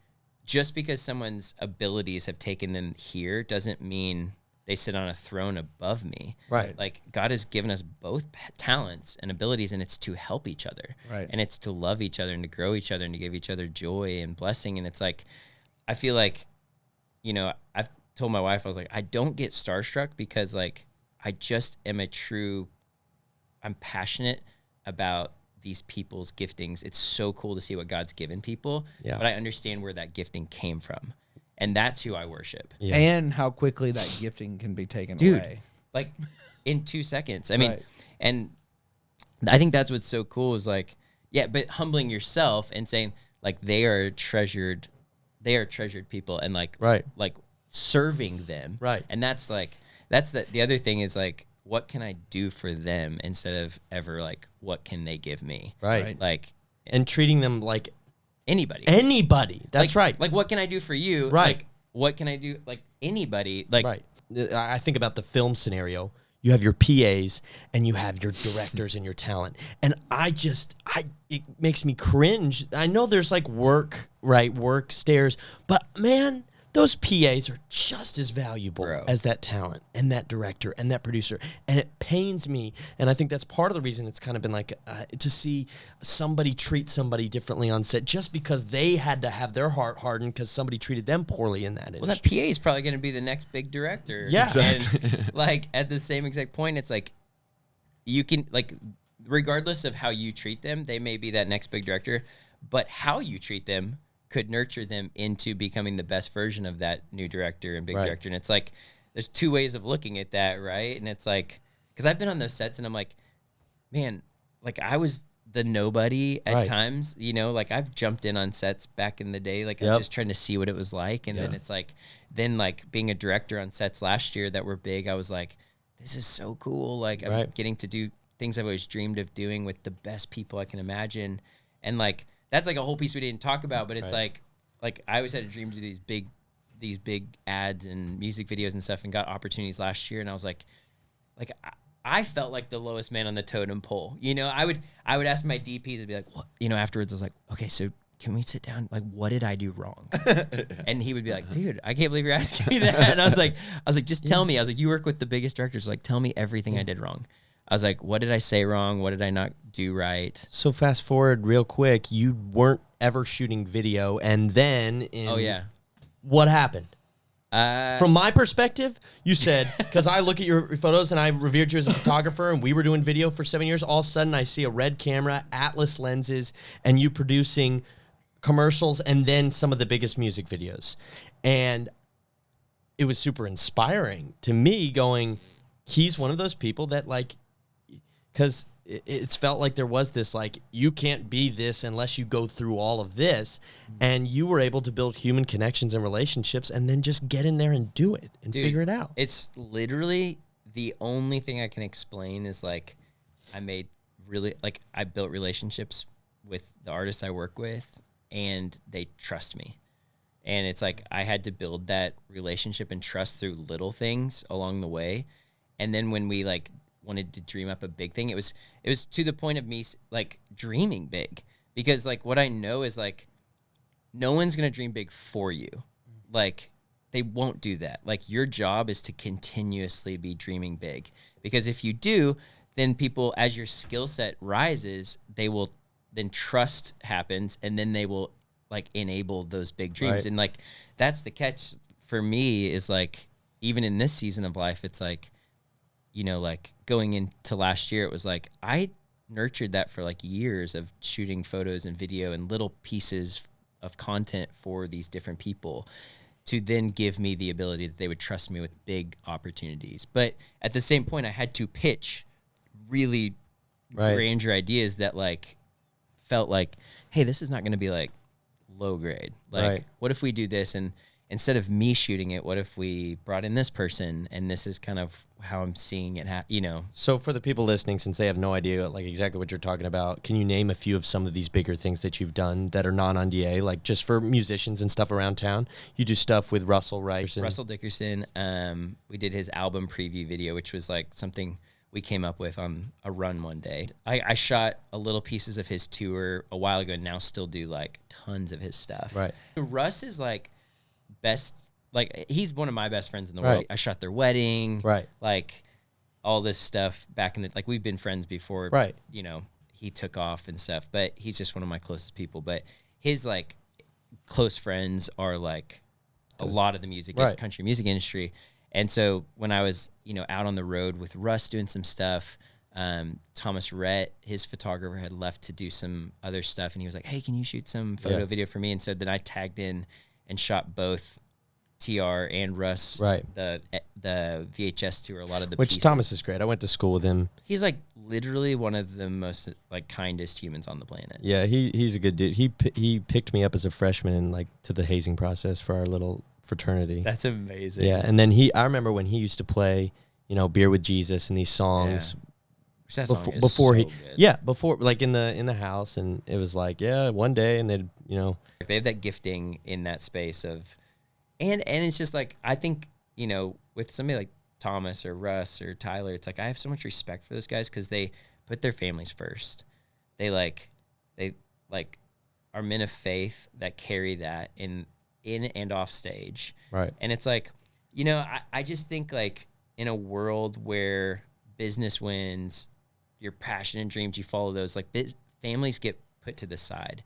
just because someone's abilities have taken them here doesn't mean they sit on a throne above me. Right. Like, God has given us both talents and abilities, and it's to help each other. Right. And it's to love each other and to grow each other and to give each other joy and blessing. And it's like, I feel like, you know, told my wife, I was like, I don't get starstruck because like I just am I'm passionate about these people's giftings. It's so cool to see what God's given people, but I understand where that gifting came from. And that's who I worship. Yeah. And how quickly that gifting can be taken away. Like in 2 seconds. I mean, and I think that's what's so cool is like, but humbling yourself and saying like they are treasured people and like serving them. Right. And that's the other thing is like, what can I do for them instead of ever like, what can they give me? Right. Like, and treating them like anybody. That's right. Like, what can I do for you? Right. Like, what can I do? Like anybody. Like, right. I think about the film scenario. You have your PAs and you have your directors and your talent. And it makes me cringe. I know there's like work stairs, but man, those PAs are just as valuable as that talent and that director and that producer. And it pains me. And I think that's part of the reason it's kind of been like to see somebody treat somebody differently on set just because they had to have their heart hardened because somebody treated them poorly in that industry. Well, that PA is probably going to be the next big director. Yeah. Exactly. And like at the same exact point, it's like you can, like, regardless of how you treat them, they may be that next big director, but how you treat them could nurture them into becoming the best version of that new director and big director. And it's like, there's two ways of looking at that, right? And it's like, because I've been on those sets and I'm like, man, like I was the nobody at times, you know, like I've jumped in on sets back in the day, like I was just trying to see what it was like. And then it's like, like being a director on sets last year that were big, I was like, this is so cool. Like I'm getting to do things I've always dreamed of doing with the best people I can imagine. And like, that's like a whole piece we didn't talk about, but it's like I always had a dream to do these big ads and music videos and stuff and got opportunities last year. And I was like I felt like the lowest man on the totem pole. You know, I would ask my DPs and be like, what? You know, afterwards I was like, okay, so can we sit down? Like, what did I do wrong? And he would be like, dude, I can't believe you're asking me that. And I was like, just tell me. I was like, you work with the biggest directors. Like, tell me everything I did wrong. I was like, what did I say wrong? What did I not do right? So fast forward real quick, you weren't ever shooting video, and then what happened? From my perspective, you said, because I look at your photos and I revered you as a photographer and we were doing video for 7 years, all of a sudden I see a red camera, Atlas lenses, and you producing commercials and then some of the biggest music videos. And it was super inspiring to me going, he's one of those people that like, because it's felt like there was this like, you can't be this unless you go through all of this. And you were able to build human connections and relationships and then just get in there and do it and figure it out. It's literally the only thing I can explain is like I built relationships with the artists I work with and they trust me. And it's like I had to build that relationship and trust through little things along the way. And then when we like wanted to dream up a big thing, it was to the point of me like dreaming big, because like what I know is like no one's gonna dream big for you. Like they won't do that. Like your job is to continuously be dreaming big, because if you do, then people, as your skill set rises, they will then trust happens, and then they will like enable those big dreams. And like that's the catch for me is like even in this season of life, it's like, you know, like going into last year, it was like I nurtured that for like years of shooting photos and video and little pieces of content for these different people to then give me the ability that they would trust me with big opportunities. But at the same point, I had to pitch really grandeur ideas that like felt like, hey, this is not going to be like low grade. Like, what if we do this? And instead of me shooting it, what if we brought in this person? And this is kind of how I'm seeing it, you know. So for the people listening, since they have no idea like exactly what you're talking about, can you name a few of some of these bigger things that you've done that are non-NDA, like just for musicians and stuff around town? You do stuff with Russell, right? Russell Dickerson. We did his album preview video, which was like something we came up with on a run one day. I shot a little pieces of his tour a while ago and now still do like tons of his stuff. Right. Russ is like best, like he's one of my best friends in the world. I shot their wedding. Right. Like all this stuff back in the, like we've been friends before. Right. You know, he took off and stuff, but he's just one of my closest people. But his like close friends are like a lot of the music, Right. country music industry. And so when I was, out on the road with Russ doing some stuff, Thomas Rhett, his photographer, had left to do some other stuff, and he was like, "Hey, can you shoot some photo video for me?" And so then I tagged in and shot both TR and Russ, Right. the VHS tour, a lot of the Which pieces. Thomas is great. I went to school with him. He's like literally one of the most like kindest humans on the planet. Yeah, he's a good dude. He picked me up as a freshman and like to the hazing process for our little fraternity. That's amazing. Yeah, and then I remember when he used to play, Beer with Jesus and these songs That song is before so he, good. before like in the house, and it was like, one day, and they'd, They have that gifting in that space of, and it's just like, I think, with somebody like Thomas or Russ or Tyler, it's like I have so much respect for those guys because they put their families first. They are men of faith that carry that in and off stage. right. And it's like, I just think like in a world where business wins, your passion and dreams, you follow those, like families get put to the side.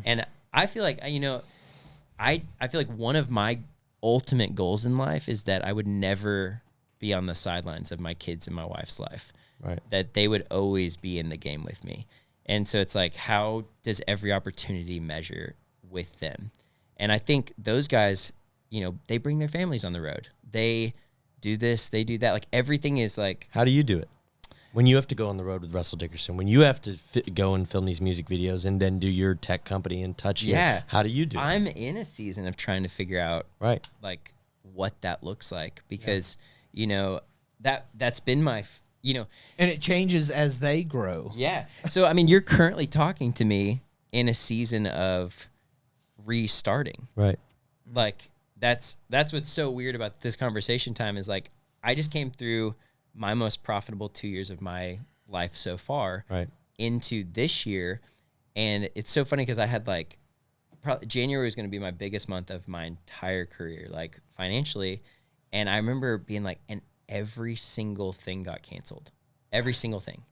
And I feel like, I feel like one of my ultimate goals in life is that I would never be on the sidelines of my kids and my wife's life. Right. That they would always be in the game with me. And so it's like, how does every opportunity measure with them? And I think those guys, they bring their families on the road. They do this, they do that. Like everything is like, How do you do it? When you have to go on the road with Russell Dickerson, when you have to go and film these music videos and then do your tech company and touch it, how do you do it? I'm in a season of trying to figure out Right. like what that looks like because, that's been my, And it changes as they grow. Yeah. So, I mean, you're currently talking to me in a season of restarting. Right. Like that's what's so weird about this conversation time is like, I just came through my most profitable 2 years of my life so far Right. into this year. And it's so funny because I had like, probably January was going to be my biggest month of my entire career, like financially. And I remember being like, and every single thing got canceled. Every single thing.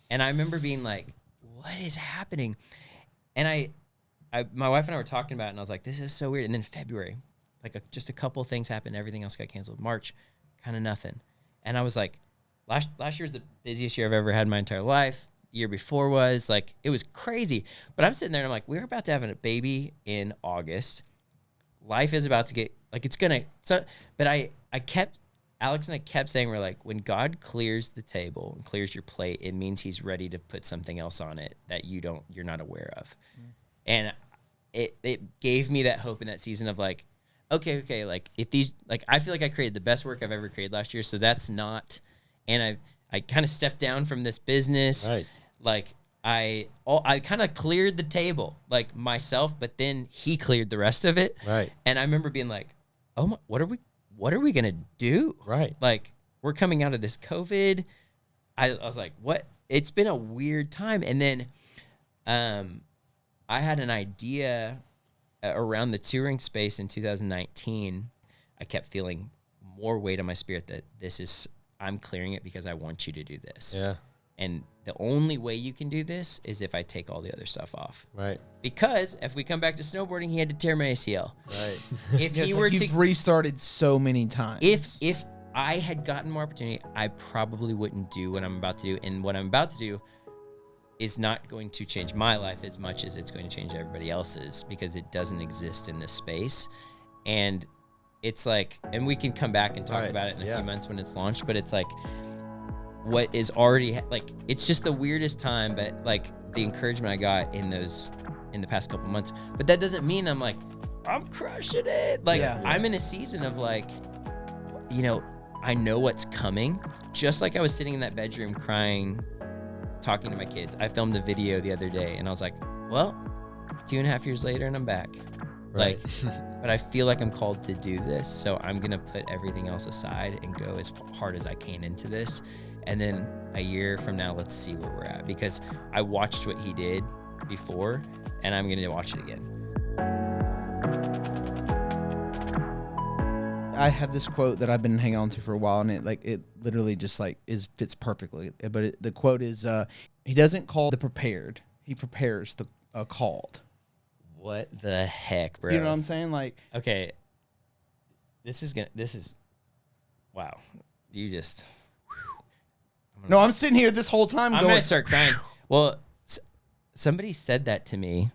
And I remember being like, what is happening? And my wife and I were talking about it, and I was like, this is so weird. And then February, like just a couple of things happened. Everything else got canceled. March, kind of nothing. And I was like, last year was the busiest year I've ever had in my entire life. Year before was like, it was crazy. But I'm sitting there and I'm like, we're about to have a baby in August. Life is about to get, like, it's going to, so, but Alex and I kept saying, we're like, when God clears the table and clears your plate, it means he's ready to put something else on it that you're not aware of. And it gave me that hope in that season of like, okay, like if these, like I feel like I created the best work I've ever created last year, so that's not, and I kind of stepped down from this business, Right. like I kind of cleared the table like myself, but then he cleared the rest of it, Right. and I remember being like, oh my, what are we gonna do? Right. Like we're coming out of this COVID. I was like, what? It's been a weird time, and then, I had an idea around the touring space in 2019. I kept feeling more weight on my spirit that I'm clearing it because I want you to do this. Yeah. And the only way you can do this is if I take all the other stuff off. Right. Because if we come back to snowboarding, he had to tear my ACL. Right. If Yeah, he it's were like to you've restarted so many times. if I had gotten more opportunity, I probably wouldn't do what I'm about to do. And what I'm about to do is not going to change my life as much as it's going to change everybody else's because it doesn't exist in this space. And it's like, and we can come back and talk Right. about it in a Yeah. few months when it's launched, but it's like what is already like, it's just the weirdest time, but like the encouragement I got in the past couple months, but that doesn't mean I'm like, I'm crushing it. Like Yeah. I'm in a season of like, I know what's coming. Just like I was sitting in that bedroom crying, talking to my kids. I filmed a video the other day and I was like, well, 2.5 years later and I'm back. Right. Like, but I feel like I'm called to do this. So I'm going to put everything else aside and go as hard as I can into this. And then a year from now, let's see where we're at, because I watched what he did before and I'm going to watch it again. I have this quote that I've been hanging on to for a while, and it literally just like fits perfectly. But the quote is, "He doesn't call the prepared; he prepares the called." What the heck, bro? You know what I'm saying? Like, Okay, this is, wow. You just. No, I'm sitting here this whole time I'm going. going to start crying. Well, somebody said that to me.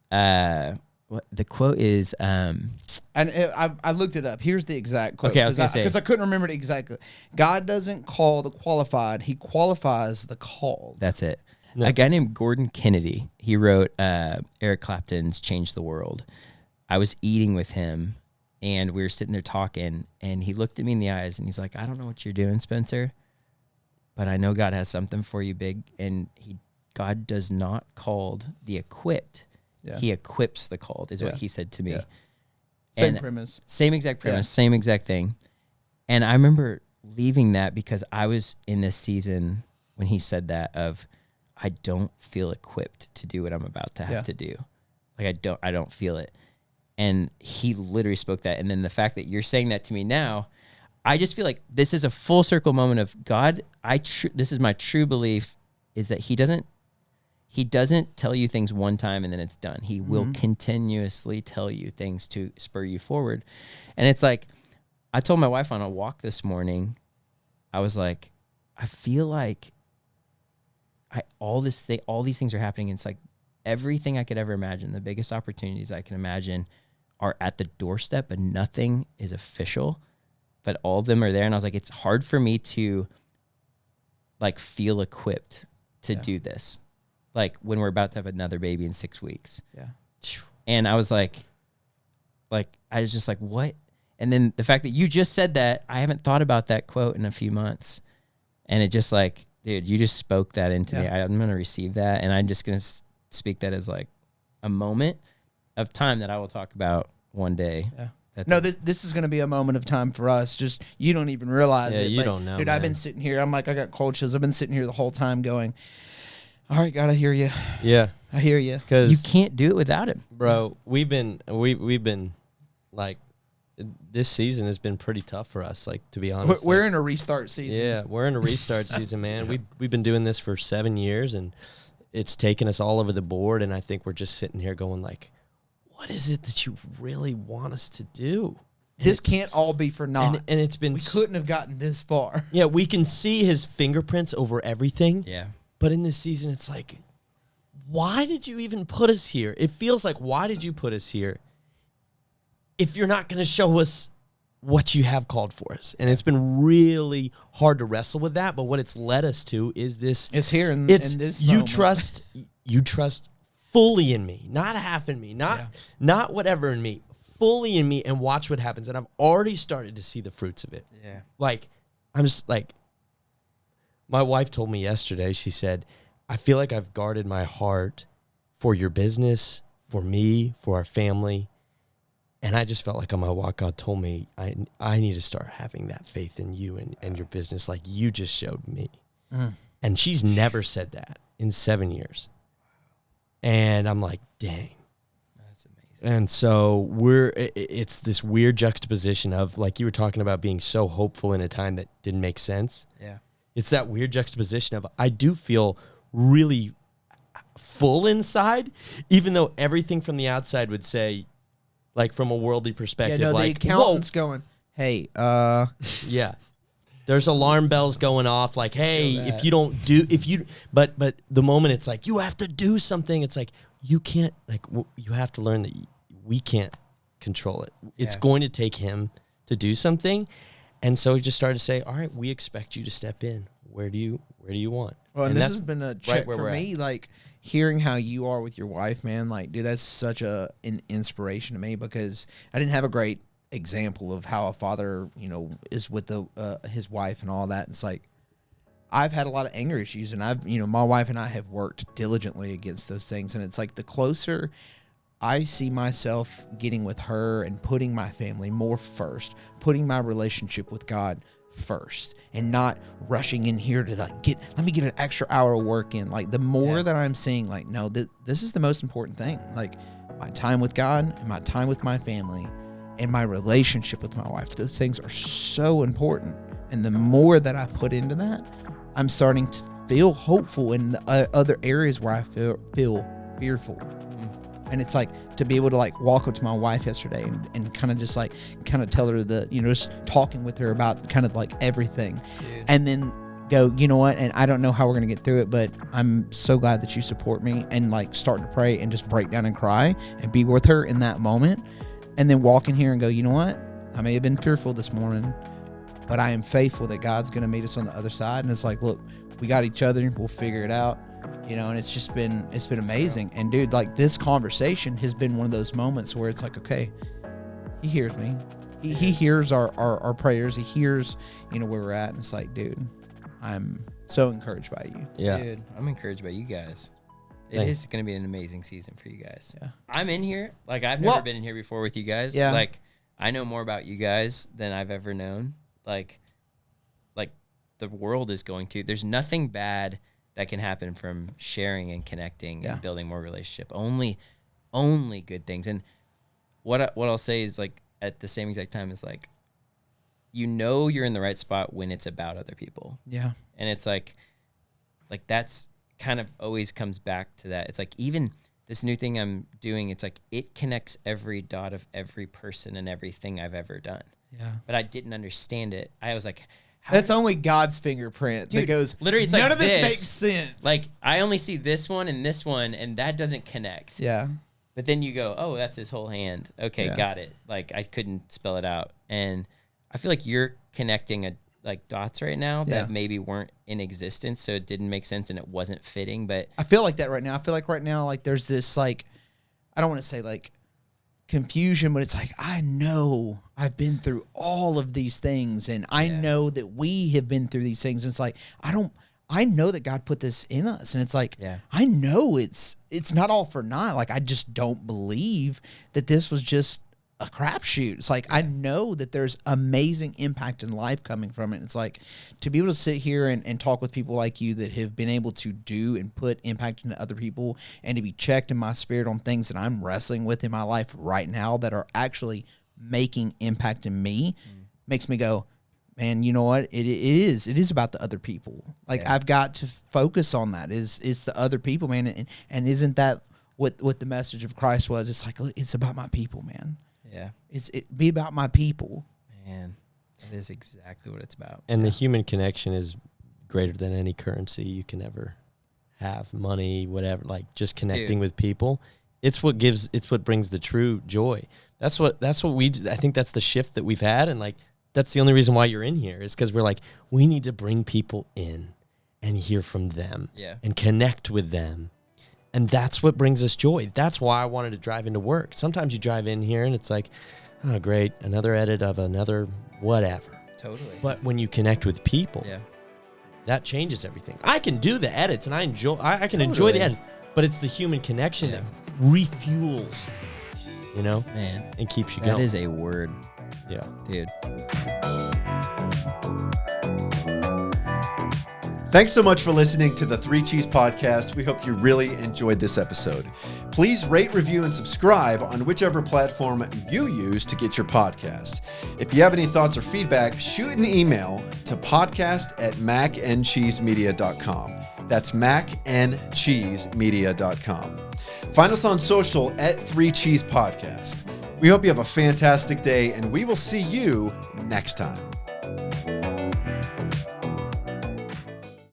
What the quote is, and I looked it up. Here's the exact quote. Okay, I was going to say. Because I couldn't remember it exactly. God doesn't call the qualified. He qualifies the called. That's it. No. A guy named Gordon Kennedy, he wrote Eric Clapton's Change the World. I was eating with him, and we were sitting there talking, and he looked at me in the eyes, and he's like, I don't know what you're doing, Spencer, but I know God has something for you big, and God does not call the equipped. Yeah. He equips the called, is what he said to me. Yeah. Same And premise. Same exact premise, same exact thing. And I remember leaving that because I was in this season when he said that of, I don't feel equipped to do what I'm about to have to do. Like I don't feel it. And he literally spoke that. And then the fact that you're saying that to me now, I just feel like this is a full circle moment of God. This is my true belief, is that he doesn't tell you things one time and then it's done. He will continuously tell you things to spur you forward. And it's like, I told my wife on a walk this morning, I was like, I feel like all these things are happening. And it's like everything I could ever imagine, the biggest opportunities I can imagine are at the doorstep, but nothing is official, but all of them are there. And I was like, it's hard for me to like feel equipped to do this. Like when we're about to have another baby in 6 weeks. Yeah. And I was like, I was just like, what? And then the fact that you just said that, I haven't thought about that quote in a few months. And it just like, dude, you just spoke that into me. I'm going to receive that. And I'm just going to speak that as like a moment of time that I will talk about one day. Yeah. No, this is going to be a moment of time for us. Just, you don't even realize it. You don't know, dude, man. I've been sitting here. I'm like, I got cold chills. I've been sitting here the whole time going, all right, God, I hear you. Yeah. I hear you. Because you can't do it without him. Bro, we've been like, this season has been pretty tough for us, like, to be honest. We're in a restart season. Yeah, we're in a restart season, man. We've been doing this for 7 years, and it's taken us all over the board, and I think we're just sitting here going like, what is it that you really want us to do? And this can't all be for naught. And it's been... We couldn't have gotten this far. Yeah, we can see his fingerprints over everything. Yeah. But in this season, it's like, why did you even put us here? It feels like, why did you put us here if you're not going to show us what you have called for us? And it's been really hard to wrestle with that. But what it's led us to is this. It's here in this moment. You trust fully in me, not half in me, not whatever in me, fully in me, and watch what happens. And I've already started to see the fruits of it. Yeah. Like, I'm just like, my wife told me yesterday, she said, I feel like I've guarded my heart for your business, for me, for our family. And I just felt like on my walk, God told me, I need to start having that faith in you and your business like you just showed me. And she's never said that in 7 years. And I'm like, dang. That's amazing. And so it's this weird juxtaposition of, like you were talking about, being so hopeful in a time that didn't make sense. Yeah. It's that weird juxtaposition of, I do feel really full inside, even though everything from the outside would say, like from a worldly perspective, the like, accountant's going, hey, yeah. There's alarm bells going off, like, hey, but the moment it's like, you have to do something, it's like, you can't, like, you have to learn that we can't control it. It's going to take him to do something. And so he just started to say, all right, we expect you to step in. Where do you want? Well, and this has been a check for me, like, hearing how you are with your wife, man. Like, dude, that's such an inspiration to me, because I didn't have a great example of how a father, is with his wife and all that. And it's like, I've had a lot of anger issues, and my wife and I have worked diligently against those things. And it's like, the closer I see myself getting with her and putting my family more first, putting my relationship with God first, and not rushing in here to like let me get an extra hour of work in. Like, the more that I'm seeing, like, no, this is the most important thing. Like, my time with God and my time with my family and my relationship with my wife, those things are so important. And the more that I put into that, I'm starting to feel hopeful in other areas where I feel fearful. And it's like to be able to like walk up to my wife yesterday and kind of just like kind of tell her just talking with her about kind of like everything. Dude. And then go, you know what? And I don't know how we're going to get through it, but I'm so glad that you support me, and like start to pray and just break down and cry and be with her in that moment. And then walk in here and go, you know what? I may have been fearful this morning, but I am faithful that God's going to meet us on the other side. And it's like, look, we got each other. We'll figure it out. And it's been amazing. And dude, like this conversation has been one of those moments where it's like, okay, he hears me. He hears our prayers. He hears, where we're at. And it's like, dude, I'm so encouraged by you. Yeah. Dude, I'm encouraged by you guys. It is going to be an amazing season for you guys. Yeah. I'm in here. Like, I've never been in here before with you guys. Yeah. Like, I know more about you guys than I've ever known. Like the world is going to. There's nothing bad that can happen from sharing and connecting and building more relationship. Only good things. And what I'll say is, like, at the same exact time is like, you're in the right spot when it's about other people. Yeah. And it's like that's kind of always comes back to that. It's like, even this new thing I'm doing, it's like it connects every dot of every person and everything I've ever done. Yeah. But I didn't understand it. I was like, that's only God's fingerprint. Dude, that goes, literally, it's none like of this makes sense. Like, I only see this one, and that doesn't connect. Yeah. But then you go, oh, that's his whole hand. Okay, got it. Like, I couldn't spell it out. And I feel like you're connecting dots right now that maybe weren't in existence, so it didn't make sense and it wasn't fitting. But I feel like that right now. I feel like right now, like, there's this, like, I don't want to say like confusion, but it's like, I know I've been through all of these things, and I know that we have been through these things. And it's like, I know that God put this in us, and it's like, I know it's not all for naught. Like, I just don't believe that this was just a crapshoot. It's like, I know that there's amazing impact in life coming from it. It's like, to be able to sit here and talk with people like you that have been able to do and put impact into other people, and to be checked in my spirit on things that I'm wrestling with in my life right now that are actually making impact in me, makes me go, man, you know what? It is about the other people. Like, I've got to focus on that. It's the other people, man. And isn't that what the message of Christ was? It's like, it's about my people, man. Yeah. It be about my people. Man, that is exactly what it's about. And the human connection is greater than any currency you can ever have. Money, whatever, like just connecting with people. It's what brings the true joy. That's what we do. I think that's the shift that we've had. And like, that's the only reason why you're in here, is because we're like, we need to bring people in and hear from them and connect with them. And that's what brings us joy. That's why I wanted to drive into work. Sometimes you drive in here and it's like, oh, great, another edit of another whatever. Totally. But when you connect with people, that changes everything. I can do the edits and I can enjoy the edits, but it's the human connection that refuels, man, and keeps you going. That is a word. Yeah. Dude. Thanks so much for listening to the Three Cheese Podcast. We hope you really enjoyed this episode. Please rate, review, and subscribe on whichever platform you use to get your podcasts. If you have any thoughts or feedback, shoot an email to podcast@macandcheesemedia.com. That's macandcheesemedia.com. Find us on social at 3 Cheese Podcast. We hope you have a fantastic day, and we will see you next time.